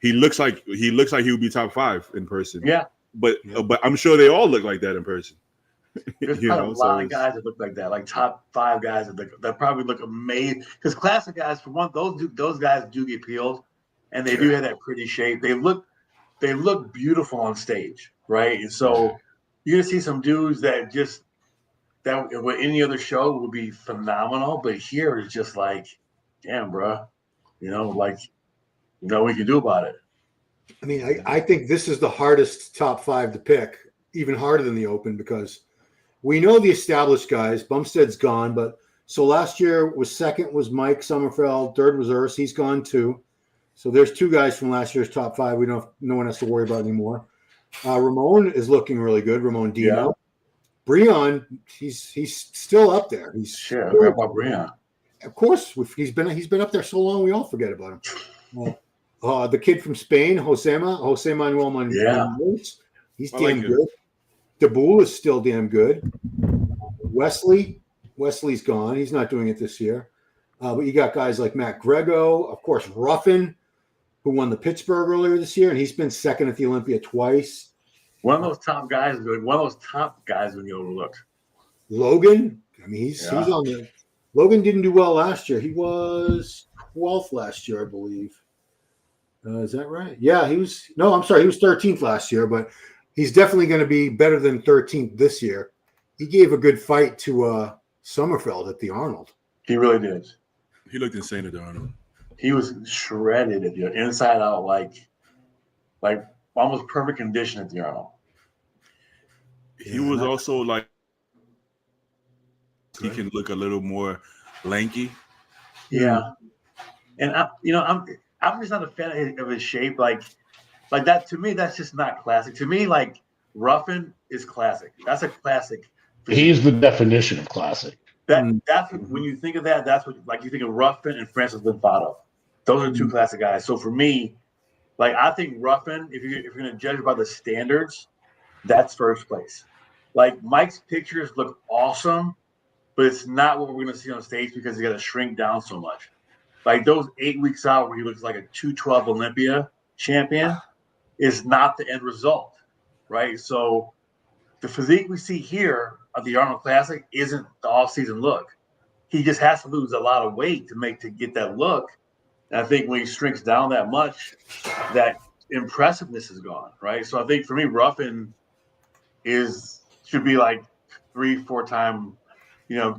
S3: he looks like he would be top 5 in person.
S2: Yeah.
S3: But I'm sure they all look like that in person.
S2: There's probably a lot of guys that look like that, like top 5 guys that probably look amazing. Because classic guys, for one, those guys do get peeled, and they do have that pretty shape. They look beautiful on stage, right? And so you're gonna see some dudes that with any other show would be phenomenal, but here it's just like, damn, bro, what we can do about it.
S1: I mean, I think this is the hardest top 5 to pick, even harder than the Open, because we know the established guys. Bumstead's gone, but so last year second was Mike Sommerfeld, third was Urs. He's gone too. So there's 2 guys from last year's top 5 no one has to worry about anymore. Ramon is looking really good. Ramon Dino. Yeah. Breon, he's still up there. He's
S2: sure. What about Breon?
S1: Of course, he's been up there so long we all forget about him. The kid from Spain, Jose Manuel Munoz, he's damn good. DeBoul is still damn good. Wesley's gone. He's not doing it this year. But you got guys like Matt Grego, of course, Ruffin, who won the Pittsburgh earlier this year, and he's been second at the Olympia twice.
S2: One of those top guys when you overlooked.
S1: Logan, I mean, he's on the. Logan didn't do well last year. He was 12th last year, I believe. Is that right? Yeah, he was 13th last year, but he's definitely going to be better than 13th this year. He gave a good fight to Sommerfeld at the Arnold.
S2: He really did.
S3: He looked insane at the Arnold.
S2: He was shredded at the inside out, like almost perfect condition at the Arnold.
S3: He was also like he can look a little more lanky.
S2: Yeah, and I'm just not a fan of his shape. Like that to me, that's just not classic. To me, like Ruffin is classic. That's a classic.
S4: He's the definition of classic.
S2: That's when you think of that. That's what you think of Ruffin and Francis Linfato. Those are 2 classic guys. So for me, I think Ruffin, if you're going to judge by the standards, that's first place. Like Mike's pictures look awesome, but it's not what we're going to see on stage because he's got to shrink down so much. Like those 8 weeks out where he looks like a 212 Olympia champion is not the end result, right? So the physique we see here at the Arnold Classic isn't the off-season look. He just has to lose a lot of weight to get that look. And I think when he shrinks down that much, that impressiveness is gone, right? So I think for me, Ruffin should be like 3-4 time,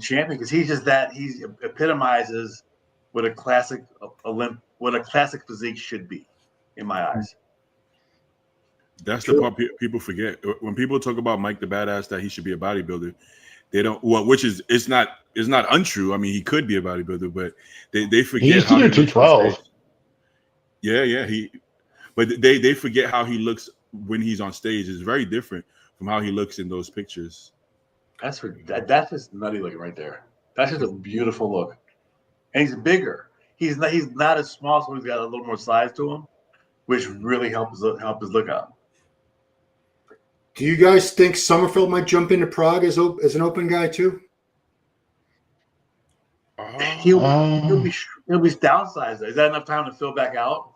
S2: champion because he's just that he epitomizes what a classic physique should be, in my eyes.
S3: That's the part people forget. When people talk about Mike the Badass that he should be a bodybuilder, they don't. Well, which is it's not untrue. I mean, he could be a bodybuilder, but they forget
S4: he's
S3: how he looks
S4: 212.
S3: Yeah. But they forget how he looks when he's on stage. It's very different from how he looks in those pictures.
S2: That's just nutty looking right there. That's just a beautiful look, and he's bigger. He's not as small, so he's got a little more size to him, which really help his look out.
S1: Do you guys think Sommerfeld might jump into Prague as an open guy too?
S2: He'll be downsized. Is that enough time to fill back out?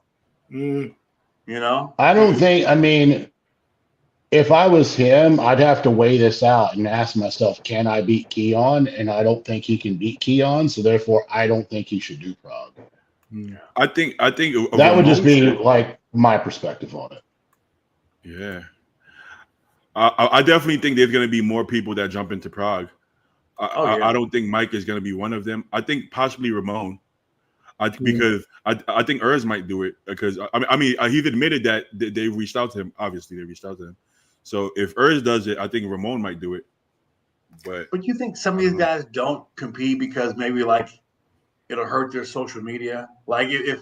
S4: I don't think. I mean, if I was him, I'd have to weigh this out and ask myself, can I beat Keon? And I don't think he can beat Keon, so therefore, I don't think he should do Prague.
S3: I think
S4: that would just be like my perspective on it.
S3: Yeah. I definitely think there's going to be more people that jump into Prague. I don't think Mike is going to be one of them. I think possibly Ramon. Because I think Urs might do it because I mean he's admitted that they reached out to him. Obviously, they reached out to him. So if Urs does it, I think Ramon might do it. But
S2: you think some of these guys don't compete because maybe it'll hurt their social media? Like if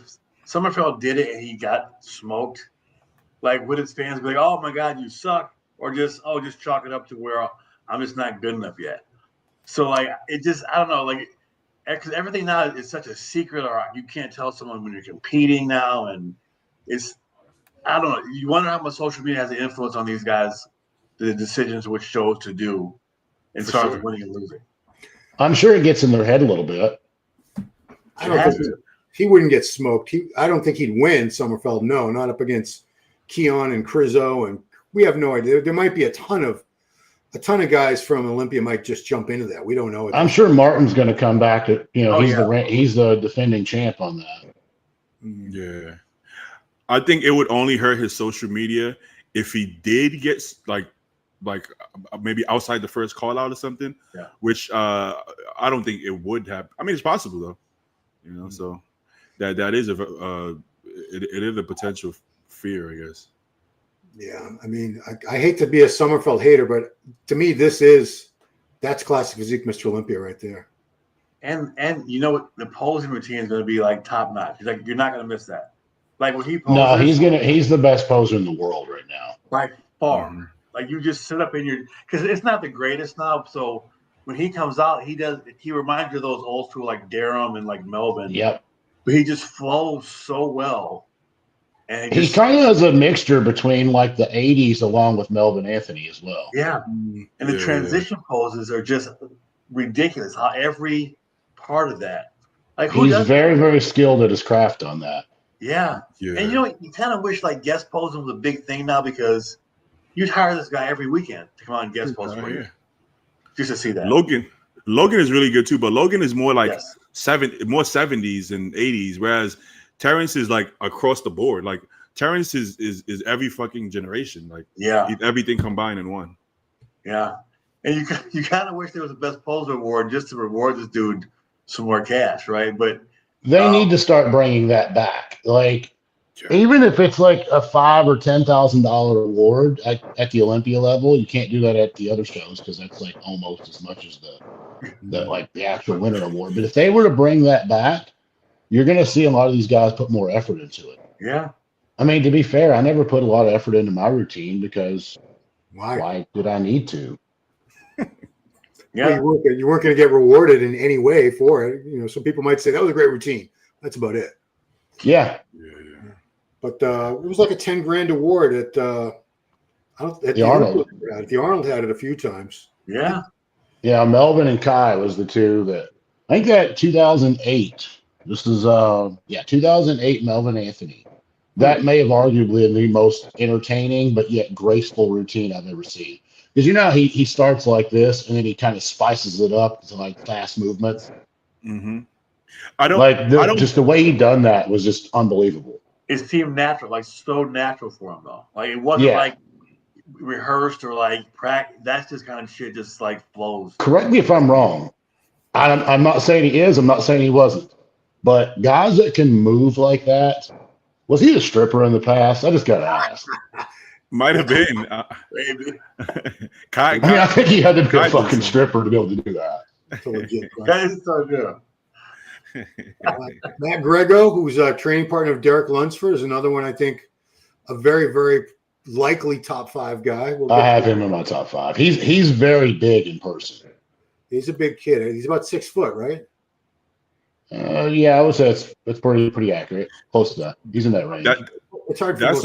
S2: Summerfeld did it and he got smoked, like would his fans be like, "Oh my God, you suck," or just chalk it up to where I'm just not good enough yet? So like it just I don't know, like because everything now is such a secret, or you can't tell someone when you're competing now, and it's I don't know. You wonder how much social media has an influence on these guys, the decisions which shows to do as far as winning and losing.
S4: I'm sure it gets in their head a little bit.
S1: I don't think he wouldn't get smoked. I don't think he'd win Summerfeld. No, not up against Keon and Crizzo, and we have no idea. There might be a ton of guys from Olympia might just jump into that. We don't know.
S4: I'm sure Martin's going to come back to he's the defending champ on that.
S3: Yeah, I think it would only hurt his social media if he did get like maybe outside the first call out or something.
S2: Yeah.
S3: Which I don't think it would happen. I mean, it's possible though. So that is it is a potential fear, I guess.
S1: Yeah, I mean, I hate to be a Summerfeld hater, but to me, that's classic physique, Mr. Olympia, right there.
S2: And the posing routine is going to be like top notch. Like you're not going to miss that. Like when he poses,
S4: no, he's the best poser in the world right now
S2: by far. Mm-hmm. Like you just sit up in your because it's not the greatest now. So when he comes out, he reminds you of those old school like Durham and like Melbourne.
S4: Yep.
S2: But he just flows so well. And
S4: he kind of has a mixture between like the 80s along with Melvin Anthony as well.
S2: Yeah. And the transition poses are just ridiculous. How every part of that. Like
S4: he's very, very skilled at his craft on that.
S2: Yeah. And you kind of wish like guest posing was a big thing now because you'd hire this guy every weekend to come on and guest pose for you. Just to see that.
S3: Logan is really good too, but Logan is more like more 70s and 80s, whereas Terrence is like across the board. Like Terrence is every fucking generation. Like everything combined in one.
S2: Yeah, and you kind of wish there was a best poser award just to reward this dude some more cash, right? But
S4: they need to start bringing that back. Like even if it's like a $5,000 or $10,000 award at the Olympia level, you can't do that at the other shows because that's like almost as much as the actual winner award. But if they were to bring that back, you're going to see a lot of these guys put more effort into it.
S2: Yeah.
S4: I mean, to be fair, I never put a lot of effort into my routine because why did I need to?
S1: Yeah. Well, you weren't going to get rewarded in any way for it. Some people might say that was a great routine. That's about it.
S4: Yeah.
S1: But it was like a $10,000 award at the
S4: Arnold.
S1: The Arnold had it a few times.
S2: Yeah.
S4: Yeah, Melvin and Kai was the two that I think that 2008. This is 2008 Melvin Anthony. That may have arguably been the most entertaining but yet graceful routine I've ever seen. Because he starts like this and then he kind of spices it up to like fast movements.
S3: Mm-hmm.
S4: Just the way he done that was just unbelievable.
S2: It seemed natural, like so natural for him though. Like it wasn't like rehearsed or like practice. That's just kind of shit just like flows.
S4: Correct me if I'm wrong. I'm not saying he is. I'm not saying he wasn't. But guys that can move like that, was he a stripper in the past? I just got to ask.
S3: Might have been.
S2: Maybe.
S4: I think he had to be a fucking stripper to be able to do that.
S2: That is so good.
S1: Matt Grego, who's a training partner of Derek Lunsford, is another one I think a very, very likely top 5 guy.
S4: I have him in my top 5. He's very big in person.
S1: He's a big kid. He's about 6 foot, right?
S4: I would say that's pretty accurate. Close to that. He's in that range.
S1: It's hard.
S3: That's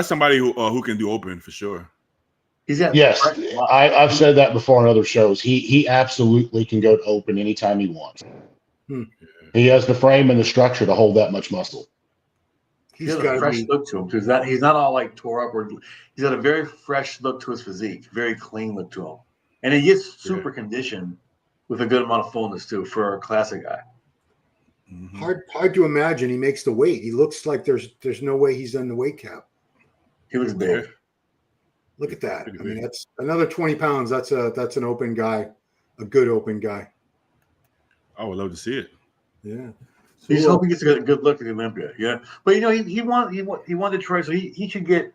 S3: somebody who can do open for sure.
S4: Yes, I've said that before on other shows. He absolutely can go to open anytime he wants. He has the frame and the structure to hold that much muscle.
S2: He's got a fresh look to him because he's not all like tore up. He's got a very fresh look to his physique, very clean look to him, and he gets super conditioned with a good amount of fullness too for a classic guy.
S3: Mm-hmm.
S1: Hard to imagine he makes the weight. He looks like there's no way he's on the weight cap.
S2: He looks big.
S1: Look at that. I mean, that's another 20 pounds. That's an open guy, a good open guy.
S3: I would love to see it.
S1: Yeah. So
S2: he's hoping he gets a good look at the Olympia. Yeah. But he won Detroit, so he should get.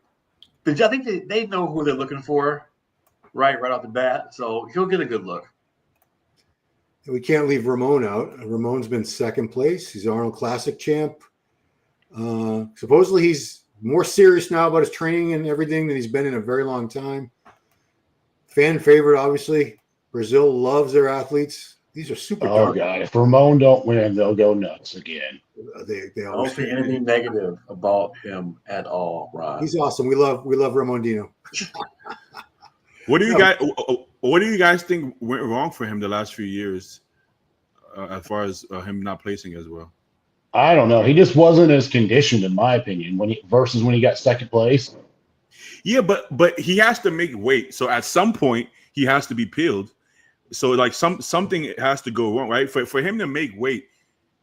S2: I think they know who they're looking for, right off the bat. So he'll get a good look.
S1: We can't leave Ramon out. Ramon's been second place. He's Arnold Classic champ. Supposedly he's more serious now about his training and everything than he's been in a very long time. Fan favorite, obviously. Brazil loves their athletes. These are super.
S4: Oh God! If Ramon don't win, they'll go nuts again.
S1: They
S2: I don't
S1: always
S2: see anything negative about him at all, Ron.
S1: He's awesome. We love Ramondino.
S3: What do you guys think went wrong for him the last few years, as far as him not placing as well?
S4: I don't know. He just wasn't as conditioned, in my opinion, versus when he got second place.
S3: Yeah, but he has to make weight. So at some point he has to be peeled. So like something has to go wrong, right? For him to make weight,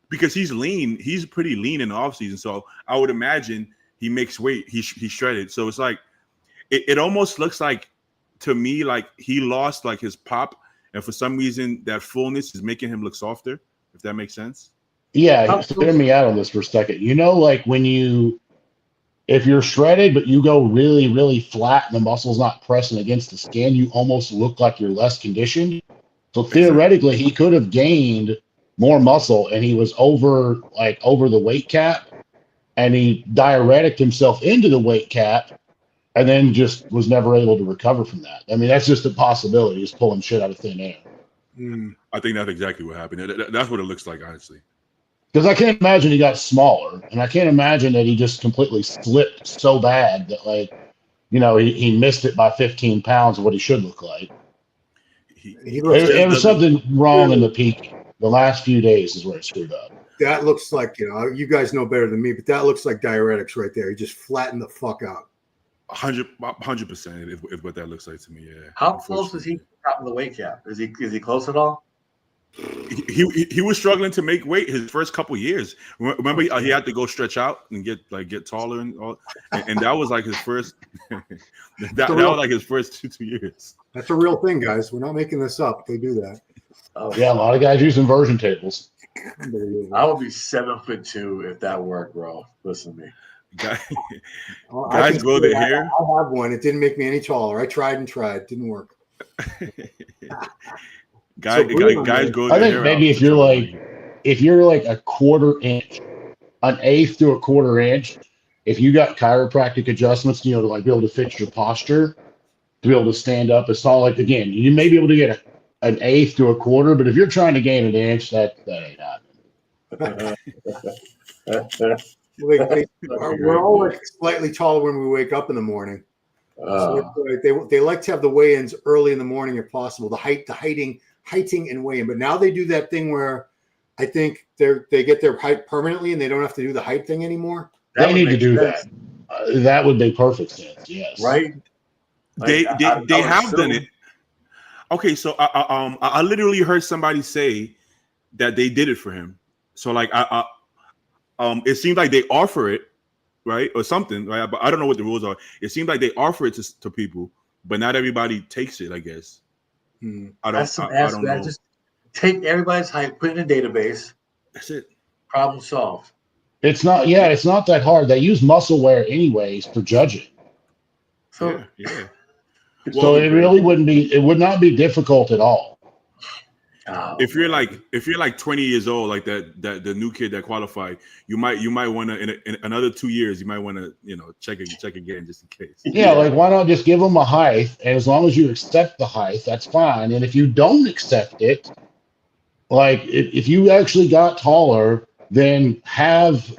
S3: because he's lean, he's pretty lean in the offseason. So I would imagine he makes weight, he's shredded. So it's like it almost looks like to me like he lost like his pop, and for some reason that fullness is making him look softer, if that makes sense.
S4: Yeah, hear me out on this for a second. You know, like if you're shredded, but you go really, really flat and the muscle's not pressing against the skin, you almost look like you're less conditioned. So theoretically, he could have gained more muscle, and he was over the weight cap, and he diuretic himself into the weight cap, and then just was never able to recover from that. I mean, that's just a possibility. He's pulling shit out of thin air.
S3: I think that's exactly what happened. That's what it looks like, honestly.
S4: Because I can't imagine he got smaller, and I can't imagine that he just completely slipped so bad that, like, you know, he missed it by 15 pounds of what he should look like. There was something wrong in the peak. The last few days is where it screwed up.
S1: That looks like, you know, you guys know better than me, but that looks like diuretics right there. He just flattened the fuck out.
S3: 100% is what that looks like to me. Yeah.
S2: How close is he to the weight cap? Is he close at all?
S3: He was struggling to make weight his first couple years. Remember, he had to go stretch out and get taller and all, and that was like his first. that was like his first two years.
S1: That's a real thing, guys. We're not making this up. They do that.
S2: Oh,
S4: yeah, a lot of guys use inversion tables.
S2: I would be 7'2" if that worked, bro. Listen to me.
S3: Guys grow their hair.
S1: I have one. It didn't make me any taller. I tried and tried. Didn't work.
S3: Guys grow their hair.
S4: I think maybe if you're like a quarter inch, an eighth to a quarter inch, if you got chiropractic adjustments, you know, to like be able to fix your posture, to be able to stand up, it's all like, again, you may be able to get an eighth to a quarter, but if you're trying to gain an inch, that ain't happening.
S1: We're all like slightly taller when we wake up in the morning. So they like to have the weigh-ins early in the morning if possible. The heighting and weigh-in. But now they do that thing where I think they get their height permanently and they don't have to do the height thing anymore.
S4: They need to do that. That would make perfect sense. Yes.
S2: Right.
S3: They have done it. Okay, so I literally heard somebody say that they did it for him. So like it seems like they offer it, right, or something, right? But I don't know what the rules are. It seems like they offer it to people, but not everybody takes it, I guess. I don't know.
S2: Just take everybody's height, put it in a database.
S3: That's it.
S2: Problem solved.
S4: It's not that hard. They use muscle wear anyways for judging.
S2: So
S3: yeah.
S4: So it would not be difficult at all.
S3: If you're like 20 years old, like the new kid that qualified, you might want to in another 2 years you might want to check again just in case.
S4: Yeah, like why not just give them a height, and as long as you accept the height, that's fine. And if you don't accept it, like if you actually got taller, then have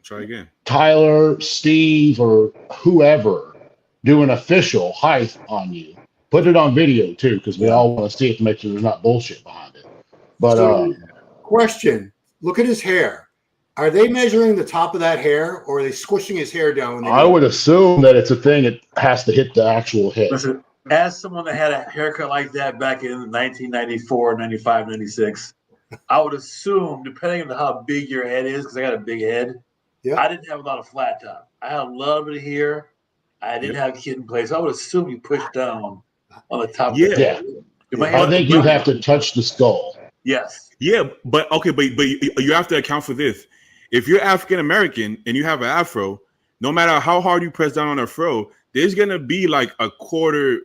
S3: try again.
S4: Tyler, Steve, or whoever do an official height on you. Put it on video too, because we all want to see it to make sure there's not bullshit behind it. But
S1: question: look at his hair. Are they measuring the top of that hair, or are they squishing his hair down?
S4: I would assume that it's a thing that has to hit the actual head.
S2: Listen, as someone that had a haircut like that back in 1994, 95, 96, I would assume, depending on how big your head is, because I got a big head, I didn't have a lot of flat top. I had a little bit of hair. I didn't have a kid in place. I would assume you push down on the top.
S4: Yeah. I think you have to touch the skull.
S2: Yes.
S3: Yeah, but you have to account for this. If you're African American and you have an afro, no matter how hard you press down on a fro, there's gonna be like a quarter.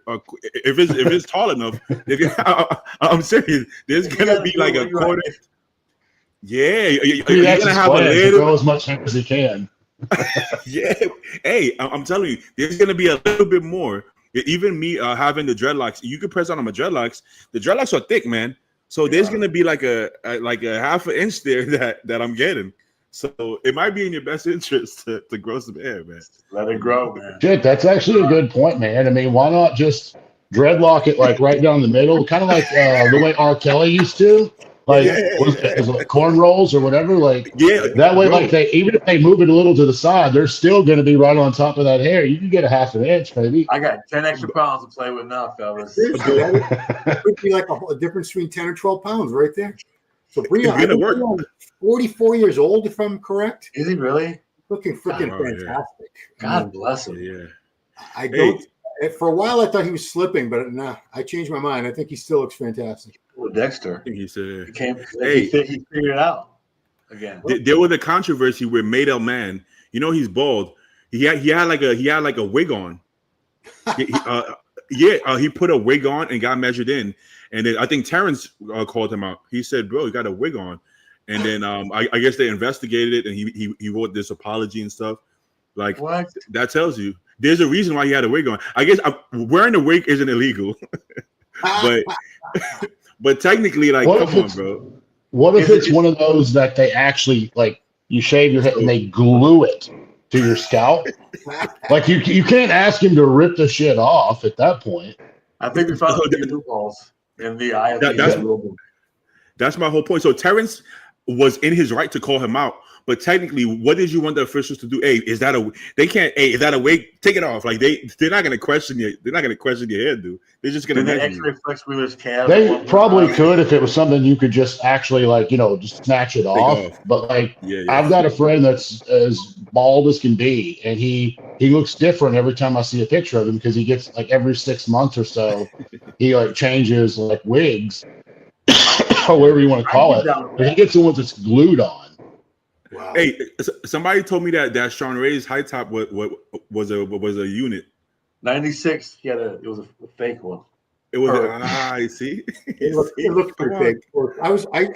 S3: If it's tall enough, I'm serious. There's gonna be like a quarter. Yeah, you're
S4: That's
S3: gonna
S4: his
S3: have a
S4: plan, to
S3: little.
S4: grow as much hair as he can.
S3: Yeah. Hey, I'm telling you, there's gonna be a little bit more. Even me having the dreadlocks, you can press on my dreadlocks. The dreadlocks are thick, man. So there's gonna be like a half an inch there that I'm getting. So it might be in your best interest to grow some hair, man.
S2: Let it grow, man.
S4: Shit, that's actually a good point, man. I mean, why not just dreadlock it like right down the middle, kind of like the way R. Kelly used to, like
S3: Yeah.
S4: was it like cornrows or whatever, like
S3: Yeah,
S4: that way.
S3: bro.
S4: Like they, even if they move it a little to the side, they're still going to be right on top of that hair. You can get a half an inch, maybe.
S2: I got 10 extra pounds to play with now, fellas.
S1: Seriously, that could be like a difference between 10 or 12 pounds right there. So Breon,
S3: It's gonna work.
S1: 44 years old, if I'm correct.
S2: Is he really?
S1: Looking freaking
S3: Oh, yeah.
S1: fantastic.
S2: God bless him.
S3: Yeah.
S1: I don't. For a while, I thought he was slipping, but nah, I changed my mind. I think he still looks fantastic.
S2: Well, Dexter.
S3: I think he said.
S2: He figured it out again.
S3: There was a controversy with Maydell Man. You know he's bald. He had like a wig on. He put a wig on and got measured in, and then I think Terrence called him out. He said, "Bro, you got a wig on," and then I guess they investigated it, and he wrote this apology and stuff. Like
S2: What?
S3: that tells you there's a reason why he had a wig on. I guess wearing a wig isn't illegal, but technically, like,
S4: What
S3: come on, bro.
S4: What if it's one of those that they actually like you shave your head and they glue it to your scalp? Like you can't ask him to rip the shit off at that point.
S2: I think we found some loopholes in the eye of
S3: That's my whole point. So Terrence was in his right to call him out, but technically, what did you want the officials to do? Hey, is that a? They can't. Hey, is that a wig? Take it off. Like they're not gonna question you. They're not gonna question your hairdo. They're just gonna.
S2: Did they X-ray flex with his calf?
S4: They probably could if it was something you could just actually like just snatch it off. But like I've got a friend that's as bald as can be, and he looks different every time I see a picture of him because he gets like every 6 months or so he like changes like wigs or whatever you want to call it. But he gets the ones that's glued on.
S1: Wow.
S3: Hey, somebody told me that Sean Ray's high top was a unit.
S2: 96. It was a fake one.
S3: It was. I see.
S1: It looked pretty big. I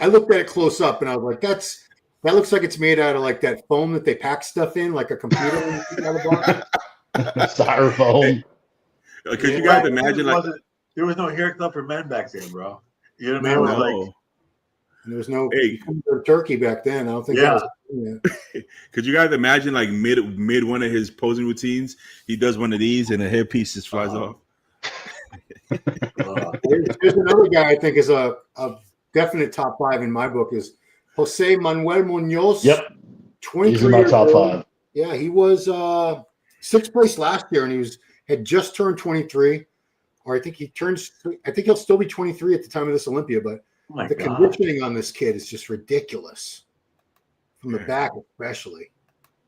S1: looked at it close up and I was like, that looks like it's made out of like that foam that they pack stuff in, like a computer.
S4: Styrofoam.
S3: Because you guys imagine like
S2: there was no hair club for men back then, bro. You know what I mean? Like,
S1: there was no turkey back then. I don't think.
S2: Yeah.
S3: Could you guys imagine like mid one of his posing routines, he does one of these and a hairpiece just flies off?
S1: There's another guy I think is a definite top 5 in my book is Jose Manuel Munoz.
S4: Yep.
S1: 23
S4: He's in my top 5.
S1: Yeah, he was 6th place last year, and had just turned 23, or I think he'll still be 23 at the time of this Olympia. But the conditioning on this kid is just ridiculous, from the back especially.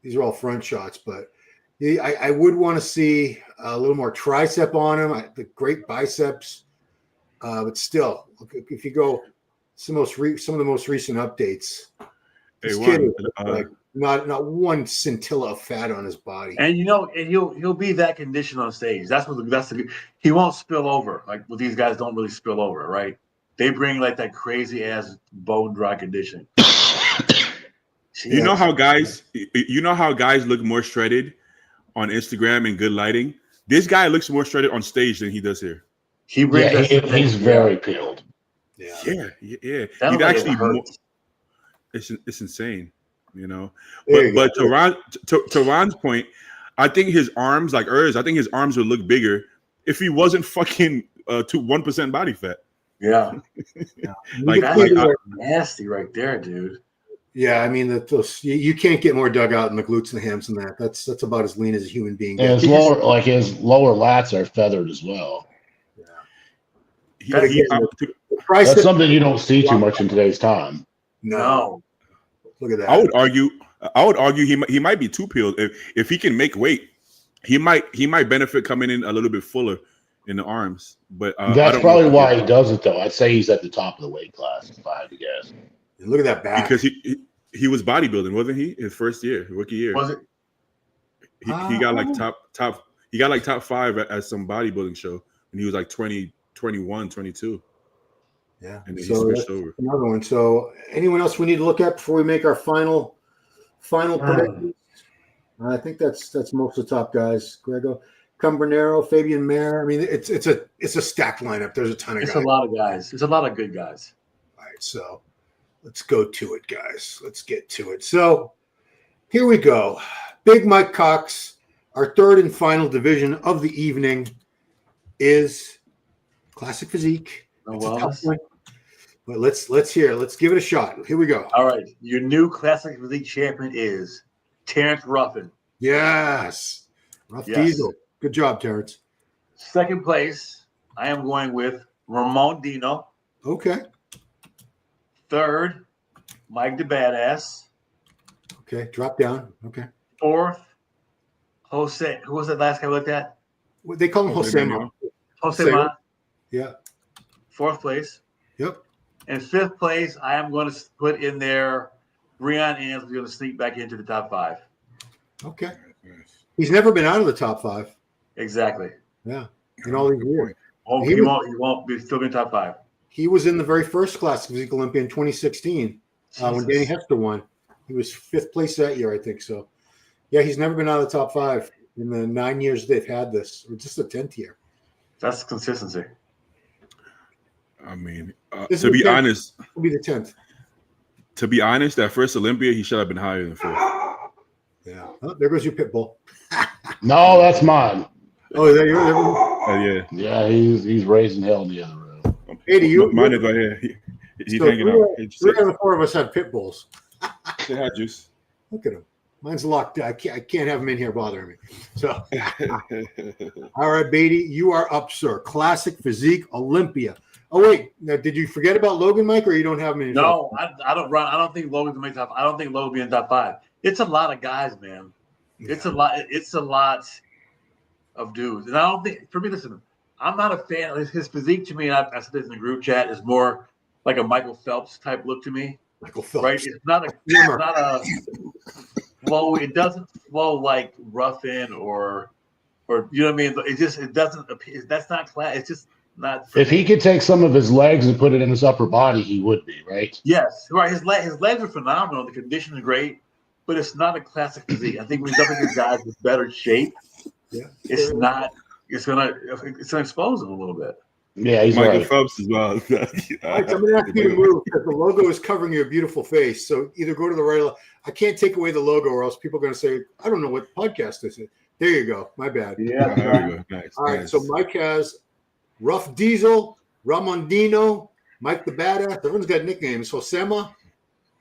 S1: These are all front shots, but I would want to see a little more tricep on him. The great biceps, but still, if you go some of the most recent updates, this kid is like not one scintilla of fat on his body.
S2: And he'll be that conditioned on stage. He won't spill over. Like these guys don't really spill over, right? They bring like that crazy ass bone dry condition.
S3: You know how guys look more shredded on Instagram in good lighting? This guy looks more shredded on stage than he does here.
S4: He's very peeled.
S3: Yeah. He's actually more, it's insane, But to Ron's point, I think his arms, like Urs, I think his arms would look bigger if he wasn't fucking 1% body fat.
S2: Yeah.
S3: Like
S2: nasty right there, dude.
S1: Yeah, I mean you can't get more dug out in the glutes and the hams than that. That's about as lean as a human being
S4: gets. And his lower lats are feathered as well.
S1: Yeah.
S4: That's something you don't see too much in today's time.
S1: No. Look at that.
S3: I would argue he might be too peeled. If he can make weight, he might benefit coming in a little bit fuller in the arms. But
S4: that's probably why he does it though. I'd say he's at the top of the weight class if I had to guess.
S1: Look at that back.
S3: Because he was bodybuilding, wasn't he? His first year, rookie year.
S2: Was it?
S3: He got like top. He got like top 5 at some bodybuilding show, and he was like 20, 21, 22.
S1: Yeah.
S3: And then he
S1: So
S3: switched
S1: that's
S3: over.
S1: another one. So anyone else we need to look at before we make our final predictions? I think that's most of the top guys. Grego Cumbernero, Fabian Mayer. I mean, it's a stacked lineup. There's a ton of
S2: It's
S1: guys.
S2: a lot of guys. It's a lot of good guys.
S1: All right, so let's go to it, guys. Let's get to it. So here we go. Big Mike Cox, our third and final division of the evening, is classic physique.
S2: No
S1: It's a tough
S2: wellness.
S1: one. But let's hear. Let's give it a shot. Here we go.
S2: All right. Your new classic physique champion is Terrence Ruffin.
S1: Yes. Rough
S2: Yes.
S1: Diesel. Good job, Terrence.
S2: Second place, I am going with Ramon Dino.
S1: Okay.
S2: Third, Mike the Badass.
S1: Okay. Drop down. Okay.
S2: Fourth, Jose. Who was that last guy we looked at?
S1: Well, they call him Jose Manuel.
S2: Jose
S1: Jose.
S2: Ma.
S1: Yeah.
S2: Fourth place.
S1: Yep.
S2: And fifth place, I am going to put in there Breon Ann's going to sneak back into the top 5.
S1: Okay. He's never been out of the top 5.
S2: Exactly.
S1: Yeah. In all these years.
S2: He won't be still in top 5.
S1: He was in the very first Classic Physique Olympia in 2016 when Danny Hester won. He was 5th place that year, I think so. Yeah, he's never been out of the top 5 in the 9 years they've had this, or just the 10th year.
S2: That's consistency.
S3: I mean,
S1: This
S3: to
S1: is
S3: be
S1: the 10th.
S3: honest,
S1: It'll be the 10th.
S3: to be honest, that first Olympia, he should have been higher than 4th.
S1: Yeah. Oh, there goes your pit bull.
S4: No, that's mine.
S1: Oh, is that yours?
S3: Yeah.
S4: Yeah, he's raising hell in the other room.
S1: Hey, do you?
S3: Mine is right here. He's
S1: So
S3: hanging out. Hey,
S1: Three out of the 4 of us have pit bulls.
S3: say hi, Juice.
S1: Look at him. Mine's locked. I can't have him in here bothering me. So, all right, Baidi, you are up, sir. Classic Physique Olympia. Oh wait, now, did you forget about Logan, Mike, or you don't have him in your
S2: No, I don't run. I don't think Logan's going to make top. I don't think Logan will be in top 5. It's a lot of guys, man. It's a lot. It's a lot of dudes, and I don't think. For me, listen, I'm not a fan of his physique. To me, I said this in the group chat, is more like a Michael Phelps type look to me.
S1: Michael Phelps.
S2: Right? It's not a flow. It doesn't flow like Ruffin or you know what I mean. It doesn't appear. That's not class. It's just not.
S4: If he could take some of his legs and put it in his upper body, he would be, right?
S2: Yes, right. His legs are phenomenal. The condition is great, but it's not a classic physique. I think when he's up against guys with better shape, it's not. It's gonna expose him a little bit.
S4: Yeah, he's
S3: Michael
S4: right.
S3: Phelps as well.
S1: All right, so I'm going to ask you to move because the logo is covering your beautiful face. So either go to the right. I can't take away the logo, or else people are going to say, "I don't know what podcast this is." There you go. My bad.
S2: Yeah.
S3: There we go. Nice.
S1: All right.
S3: nice.
S1: So Mike has Rough Diesel, Ramondino, Mike the Badass. Everyone's got nicknames. Josema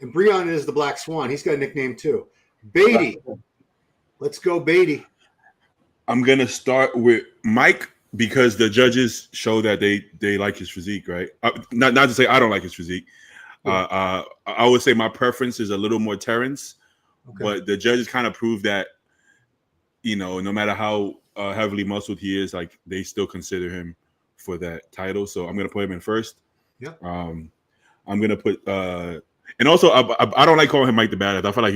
S1: and Breon is the Black Swan. He's got a nickname too. Baidi. Let's go, Baidi.
S3: I'm gonna start with Mike because the judges show that they like his physique, right? Not to say I don't like his physique. I would say my preference is a little more Terrence, but the judges kind of prove that, no matter how heavily muscled he is, like they still consider him for that title. So I'm gonna put him in first.
S1: Yeah.
S3: I'm gonna put and also I don't like calling him Mike the Badass. I feel like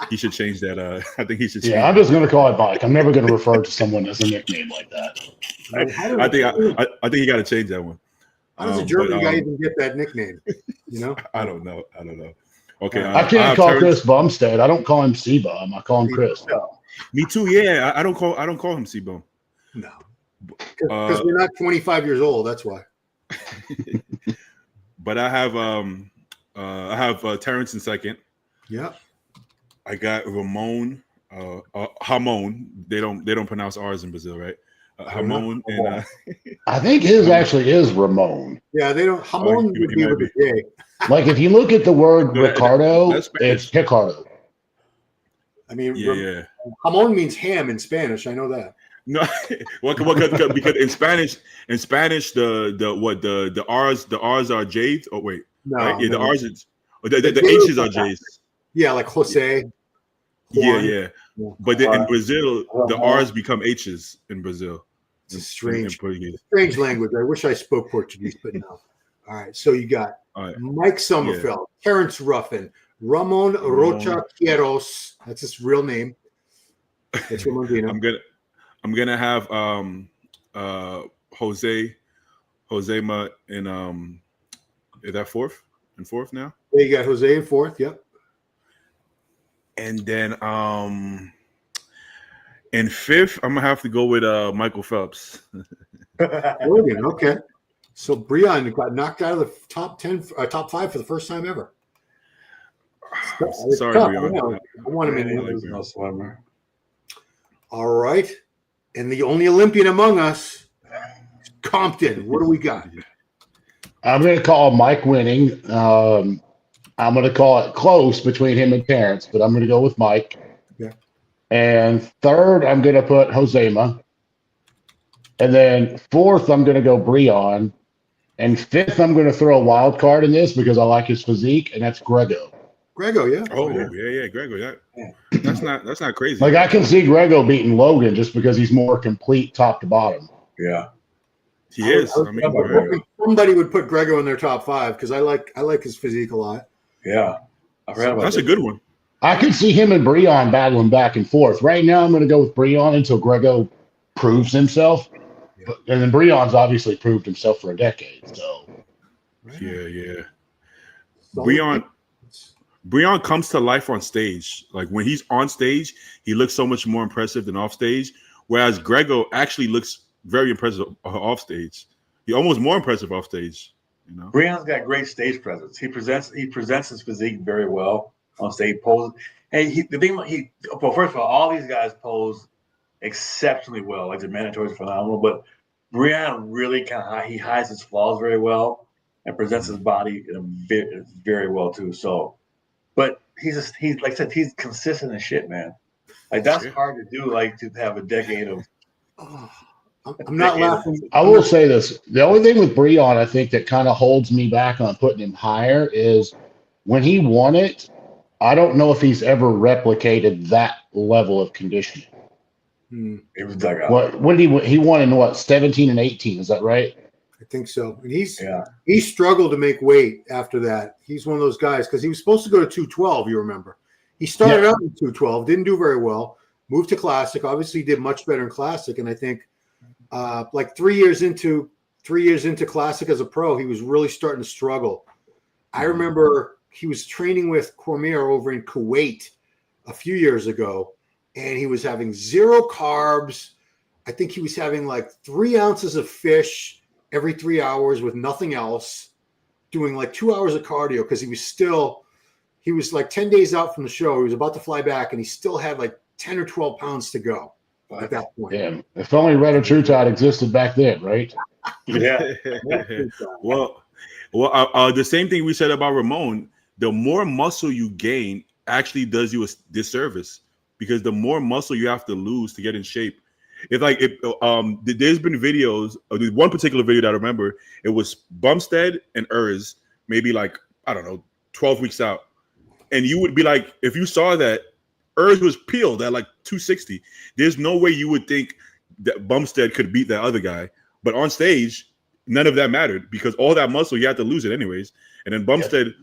S3: he should change that. I think he should change.
S4: Yeah, I'm just gonna call it Mike. I'm never gonna refer to someone as a nickname like that.
S3: I think he got to change that one.
S1: How does a German guy even get that nickname?
S3: I don't know. Okay,
S4: I can't call Chris Bumstead. I don't call him C-Bum. I call him Chris.
S3: Me too. Yeah, I don't call him C-Bum.
S1: No, because we're not 25 years old. That's why.
S3: But I have Terrence in second.
S1: Yeah.
S3: I got Ramon, Hamon. They don't pronounce R's in Brazil, right? Hamon and
S4: I think his actually is Ramon.
S1: Yeah, they don't. Hamon would be with a J.
S4: Like if you look at the word Ricardo, it's Ricardo.
S1: I mean,
S3: yeah.
S1: Hamon means ham in Spanish. I know that.
S3: No, because in Spanish, the R's are J's. Oh wait,
S1: No,
S3: right? Yeah,
S1: no.
S3: the R's is, the H's are J's.
S1: Yeah, like Jose. Juan.
S3: Yeah. But then in Brazil, the R's become H's in Brazil.
S1: It's a strange
S3: Portuguese.
S1: language. I wish I spoke Portuguese, but no. All right, so you got
S3: All right.
S1: Mike Sommerfeld, Terrence Ruffin, Ramon Rocha Quieros. That's his real name. That's Ramondino.
S3: I'm gonna have Josema and Is that fourth now?
S1: Yeah, you got Jose in fourth. Yep.
S3: And then in fifth, I'm gonna have to go with Michael Phelps.
S1: Logan, okay. So Breon got knocked out of the top 5 for the first time ever.
S3: Sorry,
S1: tough.
S3: Breon.
S1: I want him in
S2: He
S1: there.
S2: was no swimmer.
S1: All right. And the only Olympian among us, Compton. What do we got?
S4: I'm going to call Mike winning. I'm going to call it close between him and Terrence, but I'm going to go with Mike.
S1: Yeah.
S4: And third, I'm going to put Josema. And then fourth, I'm going to go Breon. And fifth, I'm going to throw a wild card in this because I like his physique, and that's Grego.
S1: Grego, yeah.
S3: Oh yeah, Grego. That's not crazy.
S4: Like I can see Grego beating Logan just because he's more complete top to bottom.
S2: Yeah.
S3: He is. I mean,
S1: somebody would put Grego in their top 5 because I like his physique a lot.
S2: Yeah. I forgot about
S3: that's
S2: that.
S3: a good one.
S4: I could see him and Breon battling back and forth. Right now, I'm going to go with Breon until Grego proves himself. And then Breon's obviously proved himself for a decade. So,
S3: Yeah. Breon comes to life on stage. Like when he's on stage, he looks so much more impressive than off stage. Whereas Grego actually looks very impressive off stage. He's almost more impressive off stage. You know,
S2: Breon's got great stage presence. He presents his physique very well on stage. Poses, and first of all these guys pose exceptionally well. Like the mandatory is phenomenal, but Breon really he hides his flaws very well and presents his body very well too. So, but he's like I said, he's consistent as shit, man. Like that's hard to do. Like to have a decade of.
S1: I'm not laughing.
S4: I will say this: the only thing with Breon, I think, that kind of holds me back on putting him higher is when he won it. I don't know if he's ever replicated that level of conditioning.
S2: It was like
S4: when he won in what 17 and 18? Is that right?
S1: I think so. And he struggled to make weight after that. He's one of those guys because he was supposed to go to 212. You remember? He started out in 212, didn't do very well. Moved to Classic. Obviously, did much better in Classic. And I think like 3 years into Classic as a pro, he was really starting to struggle. I remember he was training with Cormier over in Kuwait a few years ago, and he was having 0 carbs. I think he was having like 3 ounces of fish every 3 hours with nothing else, doing like 2 hours of cardio because he was like 10 days out from the show. He was about to fly back, and he still had like 10 or 12 pounds to go at that point.
S4: Yeah, if only Red or True Tide existed back then, right?
S2: Yeah.
S3: Well, the same thing we said about Ramon. The more muscle you gain actually does you a disservice because the more muscle you have to lose to get in shape. It's like there's been videos. There's one particular video that I remember. It was Bumstead and Urs, maybe like I don't know, 12 weeks out, and you would be like, if you saw that Urs was peeled at like 260, there's no way you would think that Bumstead could beat that other guy. But on stage, none of that mattered because all that muscle you had to lose it anyways, and then Bumstead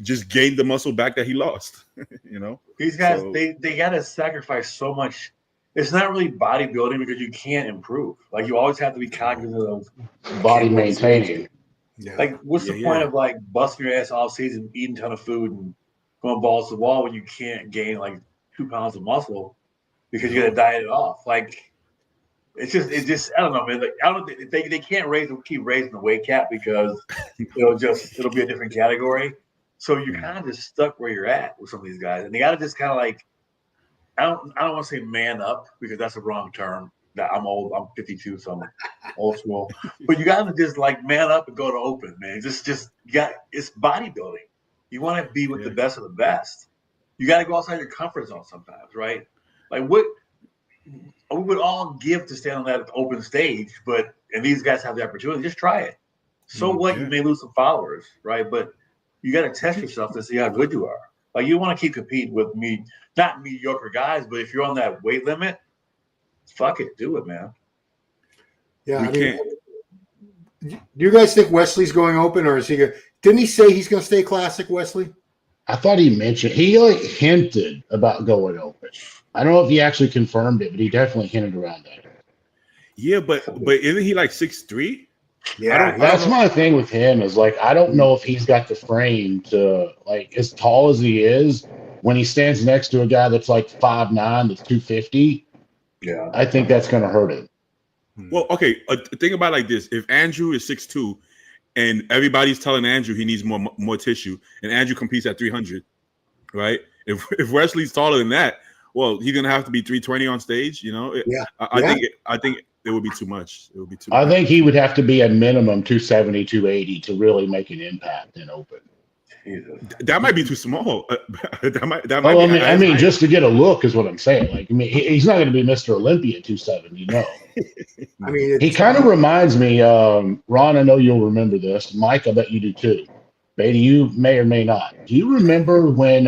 S3: just gained the muscle back that he lost. You know,
S2: these guys they got to sacrifice so much. It's not really bodybuilding because you can't improve. Like you always have to be cognizant of
S4: body maintaining.
S1: Yeah.
S2: Like, what's the point of like busting your ass all season, eating a ton of food, and going balls to the wall when you can't gain like 2 pounds of muscle because you got to diet it off? Like, it's just I don't know, man. Like, I don't they can't keep raising the weight cap because it'll be a different category. So you're kind of just stuck where you're at with some of these guys, and they got to just kind of like. I don't want to say man up because that's a wrong term. That I'm old. I'm 52, so I'm old school. But you got to just like man up and go to open, man. Just it's bodybuilding. You want to be with the best of the best. You got to go outside your comfort zone sometimes, right? Like what we would all give to stand on that open stage, and these guys have the opportunity. Just try it. So what? You may lose some followers, right? But you got to test yourself to see how good you are. Like you want to keep competing with me. Not mediocre guys, but if you're on that weight limit, fuck it, do it, man.
S1: Yeah, do you guys think Wesley's going open, or is he? Didn't he say he's going to stay Classic, Wesley?
S4: I thought he mentioned he like hinted about going open. I don't know if he actually confirmed it, but he definitely hinted around that.
S3: Yeah, but isn't he like 6'3"?
S1: Yeah,
S4: That's my thing with him is like I don't know if he's got the frame to like as tall as he is. When he stands next to a guy that's like 5'9", that's 250,
S5: Yeah.
S4: I think that's going to hurt him.
S3: Well, okay. Think about it like this: if Andrew is 6'2", and everybody's telling Andrew he needs more tissue, and Andrew competes at 300, right? If Wesley's taller than that, well, he's gonna have to be 320 on stage. You know, I think it would be too much. It would be too much.
S4: I think he would have to be a minimum 270, 280 to really make an impact in open.
S5: Jesus.
S3: That might be too small.
S4: I mean, just to get a look is what I'm saying. Like, I mean, he's not going to be Mr. Olympia 270, no.
S1: I mean,
S4: He kind of reminds me, Ron, I know you'll remember this. Mike, I bet you do too. Beatty, you may or may not. Do you remember when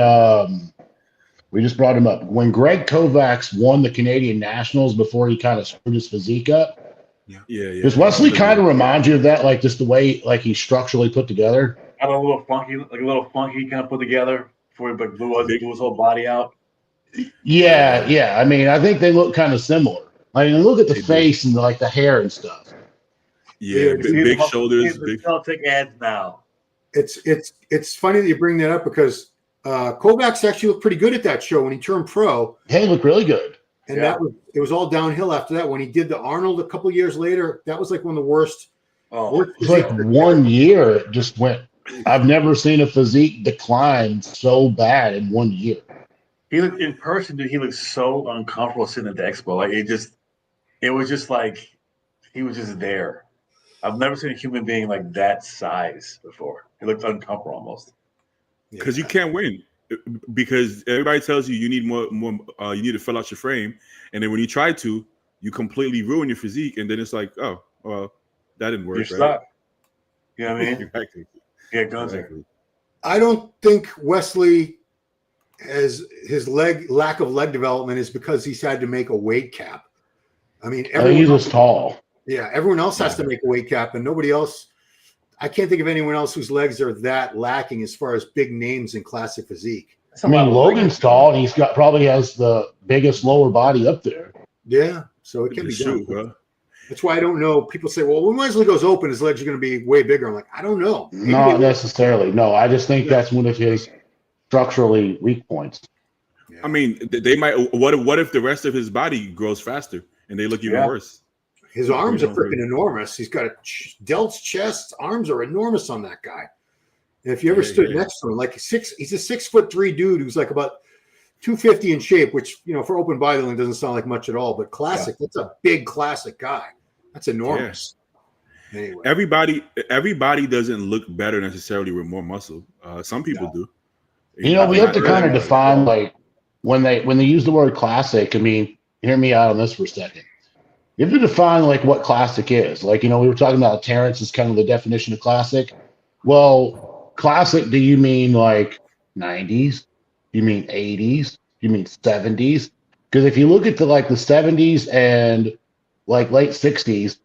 S4: we just brought him up? When Greg Kovacs won the Canadian Nationals before he kind of screwed his physique up?
S3: Yeah.
S4: Does Wesley kind of remind you of that? Like just the way like he's structurally put together?
S5: Kind of a little funky, kind of put together before he like blew his whole body out.
S4: Yeah. I mean, I think they look kind of similar. Like, look at the face and like the hair and stuff.
S3: Yeah, big shoulders.
S5: Big Celtic ads now.
S1: It's funny that you bring that up because Kovacs actually looked pretty good at that show when he turned pro.
S4: Hey, look really good.
S1: And it was all downhill after that. When he did the Arnold a couple years later, that was like one of the worst.
S4: It was like 1 year it just went. I've never seen a physique decline so bad in 1 year.
S5: He looked in person, dude. He looked so uncomfortable sitting at the expo. Like it was just like he was just there. I've never seen a human being like that size before. He looked uncomfortable almost.
S3: Because you can't win. Because everybody tells you need more. You need to fill out your frame, and then when you try to, you completely ruin your physique, and then it's like, oh, well, that didn't work.
S5: You're stuck. You know what I mean?
S3: Exactly.
S5: Yeah, exactly.
S1: I don't think Wesley has his lack of leg development is because he's had to make a weight cap. I mean,
S4: he was tall.
S1: Yeah, everyone else has to make a weight cap, and nobody else. I can't think of anyone else whose legs are that lacking as far as big names in classic physique.
S4: I mean, Logan's tall, and he's probably has the biggest lower body up there.
S1: Yeah, so it can be done. That's why I don't know. People say, well, when Wesley goes open, his legs are going to be way bigger. I'm like, I don't know.
S4: Not necessarily. No, I just think that's one of his structurally weak points.
S3: Yeah. I mean, they might. What if the rest of his body grows faster and they look even worse?
S1: His arms are freaking enormous. He's got a Delt's chest. Arms are enormous on that guy. And if you ever stood next to him, like he's a 6'3" dude who's like about 250 in shape, which, you know, for open bodybuilding doesn't sound like much at all, but classic, that's a big classic guy. That's enormous. Yeah. Anyway.
S3: Everybody doesn't look better necessarily with more muscle. Some people do.
S4: You know, we have to kind of define, like, when they use the word classic, I mean, hear me out on this for a second. You have to define, like, what classic is. Like, you know, we were talking about Terrence is kind of the definition of classic. Well, classic, do you mean, like, 90s? You mean 80s? You mean 70s? Because if you look at the 70s and like late 60s,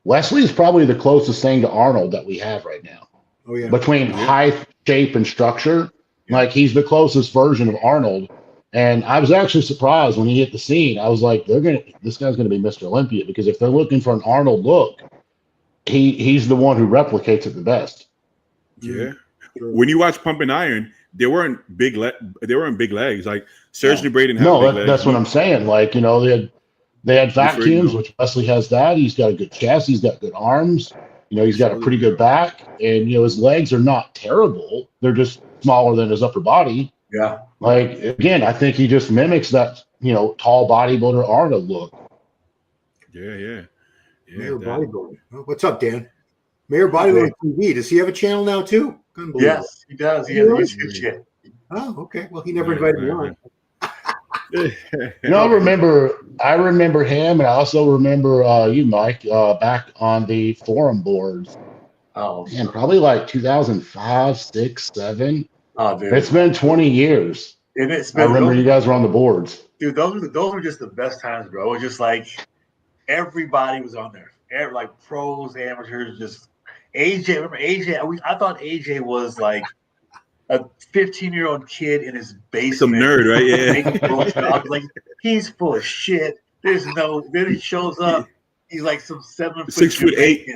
S4: Wesley is probably the closest thing to Arnold that we have right now.
S1: Oh yeah.
S4: Between height, shape, and structure, like he's the closest version of Arnold. And I was actually surprised when he hit the scene. I was like, this guy's gonna be Mr. Olympia, because if they're looking for an Arnold look, he's the one who replicates it the best.
S3: Yeah. When you watch Pumping Iron, they weren't big legs. Like Serge Braden had big legs.
S4: That's what I'm saying. Like, you know, they had vacuums, which Wesley has that. He's got a good chest. He's got good arms. You know, he's got a pretty good back. And, you know, his legs are not terrible. They're just smaller than his upper body.
S5: Yeah.
S4: Like, again, I think he just mimics that, you know, tall bodybuilder Arnold look.
S3: Yeah.
S1: Mayor Bodybuilding. Oh, what's up, Dan? Mayor Bodybuilding TV. Does he have a channel now, too?
S5: Yes, he does. He has a YouTube channel.
S1: Oh, okay. Well, he never invited me on.
S4: You know, I remember him, and I also remember you, Mike, back on the forum boards.
S5: Oh,
S4: man, probably like 2005, 6, 7.
S5: Oh, dude,
S4: it's been 20 years. I remember you guys were on the boards.
S5: Dude, those were just the best times, bro. It was just like everybody was on there, like pros, amateurs, just AJ. Remember AJ? I thought AJ was like a 15-year-old kid in his basement.
S3: Some nerd, right? Yeah.
S5: I was like, he's full of shit. Then he shows up. He's like some 7 foot
S3: 6'8".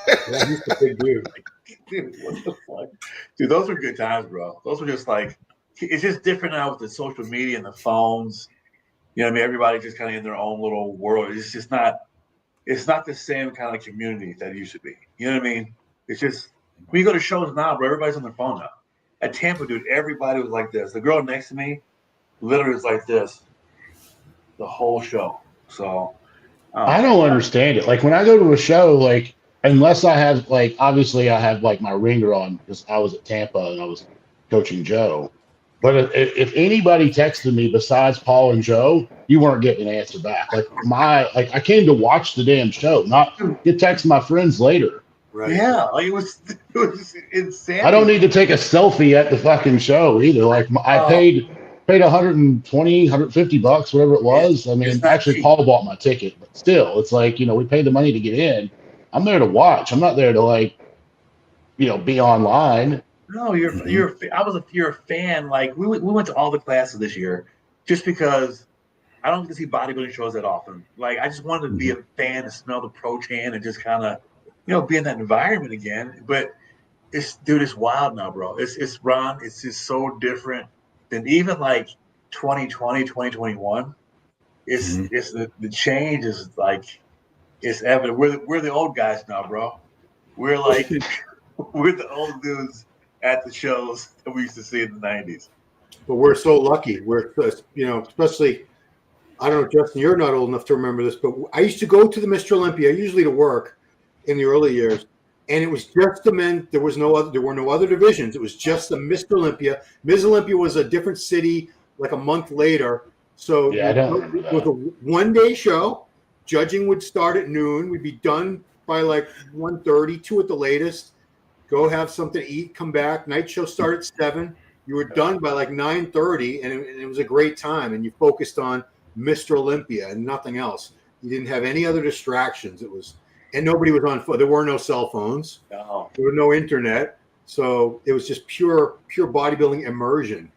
S1: Yeah, he's the big dude.
S5: Dude, what the fuck? Dude, those were good times, bro. Those were just like, it's just different now with the social media and the phones. You know what I mean? Everybody just kind of in their own little world. It's not the same kind of community that it used to be. You know what I mean? It's just, when you go to shows now, bro, everybody's on their phone now. At Tampa, dude, everybody was like this. The girl next to me literally was like this the whole show. So,
S4: I don't understand it. Like when I go to a show, like unless I have like obviously I have like my ringer on because I was at Tampa and I was coaching Joe. But if anybody texted me besides Paul and Joe, you weren't getting an answer back. Like I came to watch the damn show, not get text my friends later.
S1: Right.
S5: yeah, like it was insane.
S4: I don't need to take a selfie at the fucking show either. Like I paid $120, $150, whatever it was. I mean,
S5: it's not
S4: actually,
S5: cheap.
S4: Paul bought my ticket, but still, it's like, we paid the money to get in. I'm there to watch. I'm not there to like, be online.
S5: No, you're a fan. Like we went to all the classes this year just because I don't get to see bodybuilding shows that often. Like I just wanted to be a fan and smell the protein and just kind of, be in that environment again. But it's wild now, bro. It's Ron. It's just so different than even like 2020, 2021. It's the change is like it's evident. We're the old guys now, bro. We're like we're the old dudes at the shows that we used to see in the 90s.
S1: But we're so lucky. We're, especially, I don't know, Justin, you're not old enough to remember this, but I used to go to the Mr. Olympia, usually to work in the early years, and it was just the men. There were no other divisions. It was just the Mr. Olympia. Ms. Olympia was a different city like a month later. So
S4: Yeah, I don't remember
S1: it was a one-day show. Judging would start at noon. We'd be done by like 1:30, 2 at the latest. Go have something to eat, come back. Night show started at 7. You were done by like 9:30, and it was a great time. And you focused on Mr. Olympia and nothing else. You didn't have any other distractions. And nobody was on phone. There were no cell phones.
S5: No.
S1: There was no internet. So it was just pure bodybuilding immersion.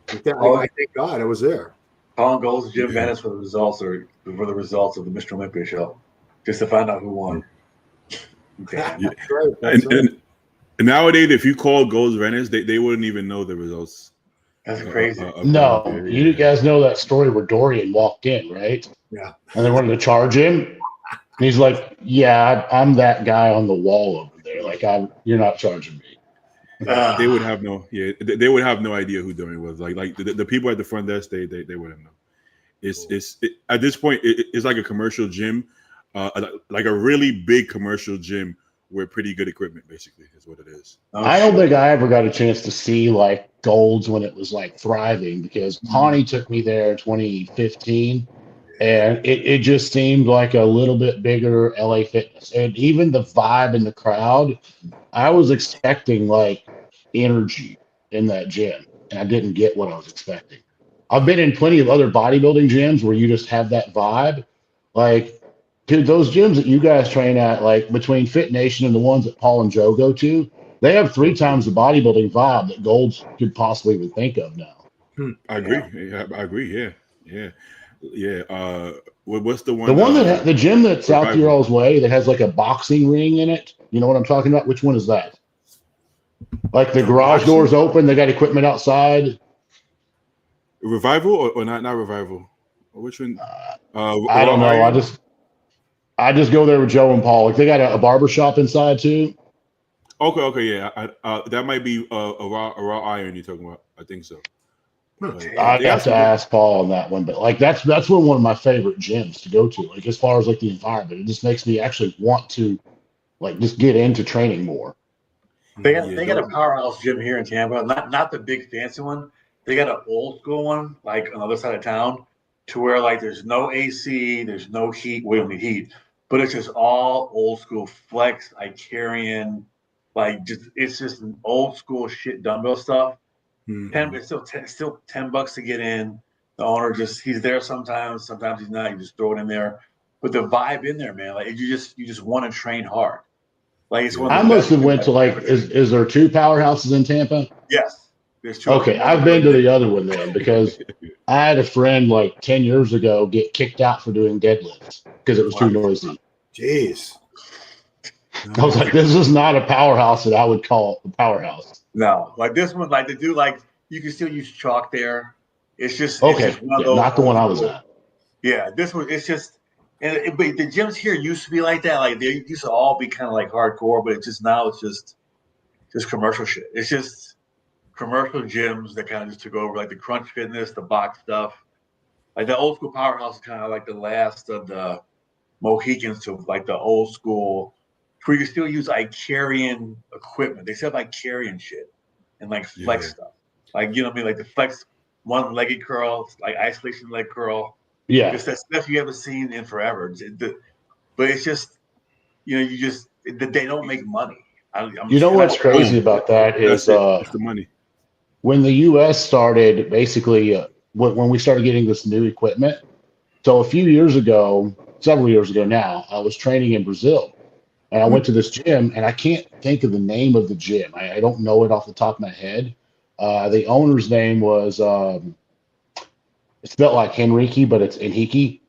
S1: I thank God I was there.
S5: Colin goes to Jim Venice for the results of the Mr. Olympia show, just to find out who won.
S1: Damn.
S3: Yeah.
S1: That's right.
S3: And nowadays, if you call Gold's Venice, they wouldn't even know the results.
S5: That's crazy.
S4: No, you guys know that story where Dorian walked in, right?
S1: Yeah.
S4: And they wanted to charge him. And he's like, "Yeah, I'm that guy on the wall over there. Like, you're not charging me."
S3: They would have they would have no idea who Dorian was. Like the people at the front desk, they wouldn't know. It's at this point, it's like a commercial gym, like a really big commercial gym with pretty good equipment. Basically, is what it is.
S4: I don't think I ever got a chance to see like Gold's when it was like thriving because Pawnee took me there in 2015. And it just seemed like a little bit bigger LA Fitness. And even the vibe in the crowd, I was expecting like energy in that gym. And I didn't get what I was expecting. I've been in plenty of other bodybuilding gyms where you just have that vibe. Like, dude, those gyms that you guys train at, like between Fit Nation and the ones that Paul and Joe go to, they have 3 times the bodybuilding vibe that Gold's could possibly even think of now.
S3: I agree. Yeah, I agree. Yeah. What's the one?
S4: The one the gym that's out your all's way that has like a boxing ring in it. You know what I'm talking about? Which one is that? Like the garage doors open, they got equipment outside.
S3: Revival or not Revival? Which one?
S4: I don't know. I just go there with Joe and Paul. Like they got a barber shop inside too.
S3: Okay, yeah. That might be a raw iron you're talking about. I think so.
S4: I have to ask Paul on that one, but like that's one of my favorite gyms to go to. Like as far as like the environment, it just makes me actually want to like just get into training more.
S5: They got a powerhouse gym here in Tampa, not the big fancy one. They got an old school one, like on the other side of town, to where like there's no AC, there's no heat. We don't need heat, but it's just all old school flex, Icarian, like it's just an old school shit dumbbell stuff. It's still $10 to get in. The owner he's there sometimes he's not. You just throw it in there. But the vibe in there, man, like you just want to train hard. Like it's one of the
S4: I must have went to like is there 2 powerhouses in Tampa?
S5: Yes. There's 2.
S4: Okay, I've been to the other one then because I had a friend like 10 years ago get kicked out for doing deadlifts because it was too noisy.
S1: Jeez.
S4: I was like, this is not a powerhouse that I would call a powerhouse.
S5: No, like this one, like the dude, like you can still use chalk there. It's just
S4: Okay,
S5: it's just one of
S4: yeah,
S5: those
S4: not the one I was at.
S5: Yeah, this one, it's just, but the gyms here used to be like that. Like they used to all be kind of like hardcore, but it's just now it's just commercial shit. It's just commercial gyms that kind of just took over, like the Crunch Fitness, the box stuff. Like the old school powerhouse is kind of like the last of the Mohicans to like the old school, where you can still use Icarian equipment. They still have Icarian shit and like flex stuff. Like, you know what I mean? Like the flex one-legged curl, like isolation leg curl.
S4: Yeah.
S5: Just that stuff you haven't seen in forever. But it's just, they don't make money.
S4: You know what's crazy about that is
S3: that's the money.
S4: When the U.S. started, basically, when we started getting this new equipment. So a few years ago, several years ago now, I was training in Brazil. And I went to this gym, and I can't think of the name of the gym. I don't know it off the top of my head. The owner's name was, it's spelled like Henrique, but it's Enrique.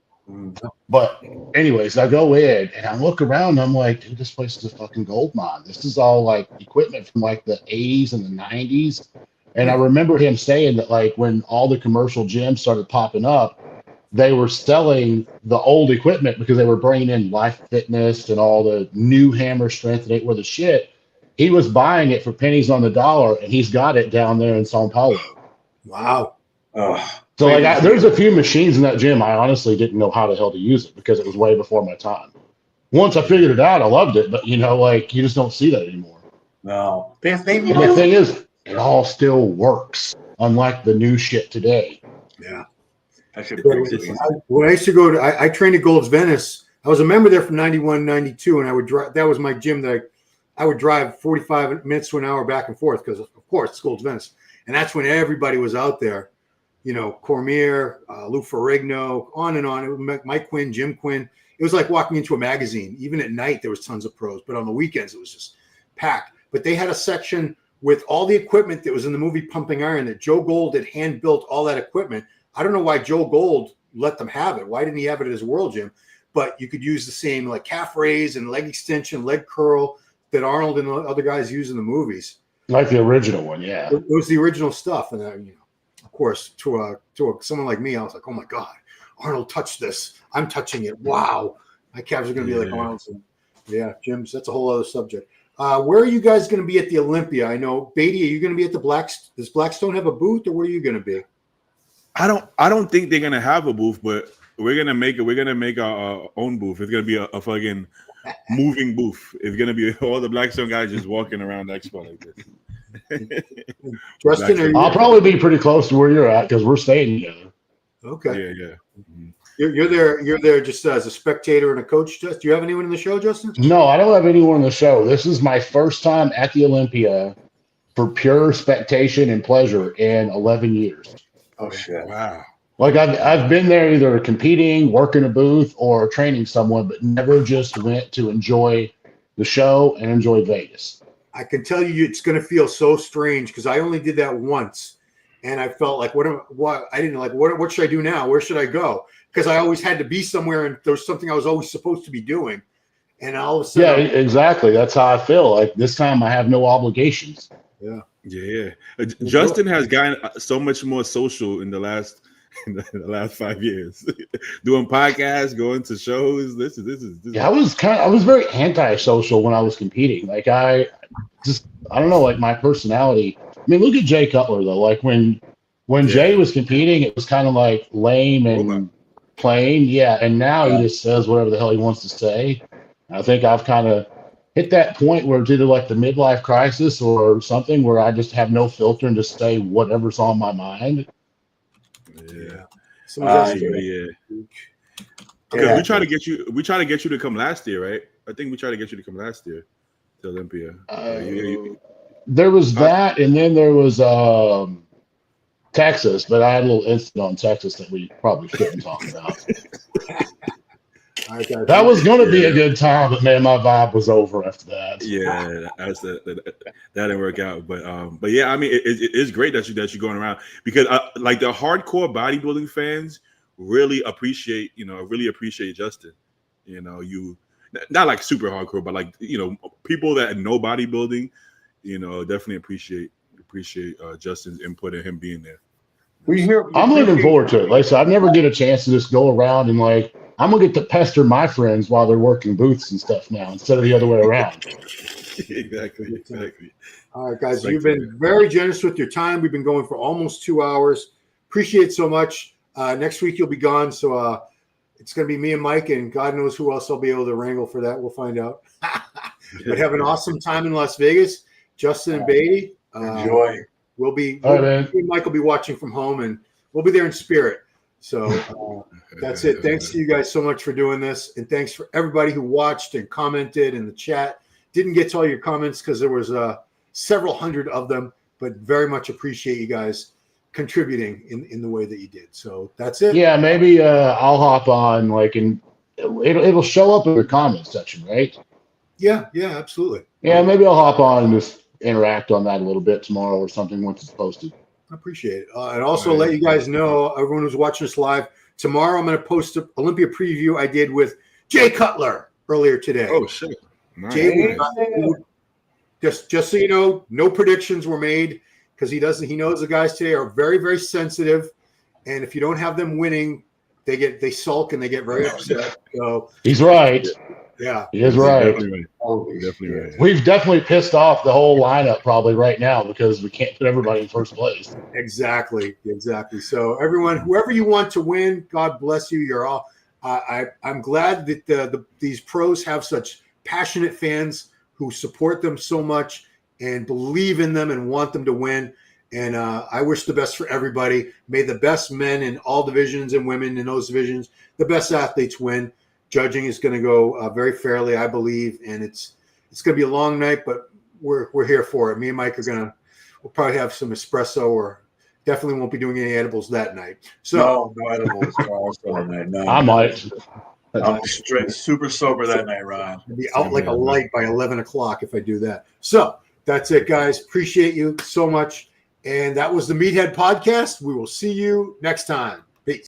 S4: But anyways, I go in, and I look around, and I'm like, dude, this place is a fucking gold mine. This is all like equipment from like the 80s and the 90s. And I remember him saying that like when all the commercial gyms started popping up, they were selling the old equipment because they were bringing in Life Fitness and all the new hammer strength and 8 worth of shit. He was buying it for pennies on the dollar, and he's got it down there in Sao Paulo.
S1: Wow.
S4: So like, there's a few machines in that gym. I honestly didn't know how the hell to use it because it was way before my time. Once I figured it out, I loved it. But like you just don't see that anymore.
S5: No.
S4: And the thing is, it all still works, unlike the new shit today.
S1: Yeah.
S5: When
S1: I used to go to, I trained at Gold's Venice. I was a member there from 91, 92, and I would drive. That was my gym that I would drive 45 minutes to an hour back and forth because, of course, it's Gold's Venice. And that's when everybody was out there. Cormier, Lou Ferrigno, on and on. It was Mike Quinn, Jim Quinn. It was like walking into a magazine. Even at night, there was tons of pros. But on the weekends, it was just packed. But they had a section with all the equipment that was in the movie Pumping Iron that Joe Gold had hand-built all that equipment. I don't know why Joe Gold let them have it. Why didn't he have it at his World Gym? But you could use the same like calf raise and leg extension, leg curl that Arnold and the other guys use in the movies.
S4: Like the original one, yeah.
S1: It was the original stuff. And, of course, to someone like me, I was like, oh, my God, Arnold touched this. I'm touching it. Wow. My calves are going to be like Arnold's. Yeah, gyms, that's a whole other subject. Where are you guys going to be at the Olympia? I know, Baidi, are you going to be at the does Blackstone have a booth, or where are you going to be?
S3: I don't think they're gonna have a booth, but we're gonna make our own booth. It's gonna be a fucking moving booth. It's gonna be all the Blackstone guys just walking around the expo like this.
S1: Justin,
S4: I'll probably be pretty close to where you're at because we're staying together.
S1: Okay.
S3: Yeah. Mm-hmm.
S1: You're there just as a spectator and a coach. Do you have anyone in the show, Justin?
S4: No, I don't have anyone in the show. This is my first time at the Olympia for pure spectation and pleasure in 11 years.
S5: Oh shit!
S3: Wow.
S4: Like I've been there either competing, working a booth, or training someone, but never just went to enjoy the show and enjoy Vegas.
S1: I can tell you, it's going to feel so strange because I only did that once, and I felt like, what should I do now? Where should I go? Because I always had to be somewhere, and there was something I was always supposed to be doing, and all of a sudden,
S4: yeah, exactly. That's how I feel. Like this time, I have no obligations.
S1: Yeah.
S3: Yeah. Justin has gotten so much more social in the last 5 years. Doing podcasts, going to shows. This is
S4: Yeah, I was very antisocial when I was competing. Like I don't know, like my personality. I mean, look at Jay Cutler though. Like when Jay was competing, it was kind of like lame and plain. Yeah, and now he just says whatever the hell he wants to say. I think I've kind of hit that point where it's either like the midlife crisis or something where I just have no filter and just say whatever's on my mind.
S3: Yeah.
S1: Yeah.
S3: Because we try to get you to come last year, right? I think we tried to get you to come last year to Olympia.
S4: There was that, and then there was Texas, but I had a little incident on Texas that we probably shouldn't talk about. That was going to be a good time, but man, my vibe was over after that.
S3: Yeah, that didn't work out. But yeah, I mean, it's great that you're going around because like the hardcore bodybuilding fans really appreciate Justin. You not like super hardcore, but like, you know, people that know bodybuilding, you know, definitely appreciate Justin's input and him being there.
S4: I'm looking forward to it. Like I said, I never get a chance to just go around and like, I'm gonna get to pester my friends while they're working booths and stuff now instead of the other way around.
S3: Exactly.
S1: All right, guys, you've been very generous with your time. We've been going for almost 2 hours. Appreciate it so much. Next week you'll be gone, so it's going to be me and Mike, and God knows who else I'll be able to wrangle for that. We'll find out. But have an awesome time in Las Vegas, Justin and Beatty.
S5: Enjoy.
S1: We'll be.
S4: All right, man.
S1: Me and Mike will be watching from home, and we'll be there in spirit. So that's it. Thanks to you guys so much for doing this, and thanks for everybody who watched and commented in the chat. Didn't get to all your comments because there was several hundred of them, but very much appreciate you guys contributing in the way that you did. So that's it.
S4: Yeah, maybe I'll hop on like and it'll show up in the comment section, right?
S1: Yeah, absolutely.
S4: Yeah, maybe I'll hop on and just interact on that a little bit tomorrow or something once it's posted.
S1: I appreciate it. And also let you guys know, everyone who's watching us live, tomorrow I'm going to post an Olympia preview I did with Jay Cutler earlier today.
S3: Oh shit! Nice.
S1: Jay, just so you know, no predictions were made because he knows the guys today are very, very sensitive, and if you don't have them winning, they sulk and they get very upset. So
S4: he's right.
S1: Yeah,
S4: he is right.
S3: Definitely right.
S4: We've definitely pissed off the whole lineup probably right now because we can't put everybody in first place.
S1: Exactly. So everyone, whoever you want to win, God bless you. You're all. I'm glad that these pros have such passionate fans who support them so much and believe in them and want them to win. And I wish the best for everybody. May the best men in all divisions and women in those divisions, the best athletes win. Judging is going to go very fairly, I believe, and it's going to be a long night, but we're here for it. Me and Mike we'll probably have some espresso, or definitely won't be doing any edibles that night. So
S5: no edibles that night. No.
S4: I might.
S5: I'm straight super sober that night, Ron.
S1: I'll be out like a light by 11 o'clock if I do that. So that's it, guys. Appreciate you so much. And that was the Meathead Podcast. We will see you next time.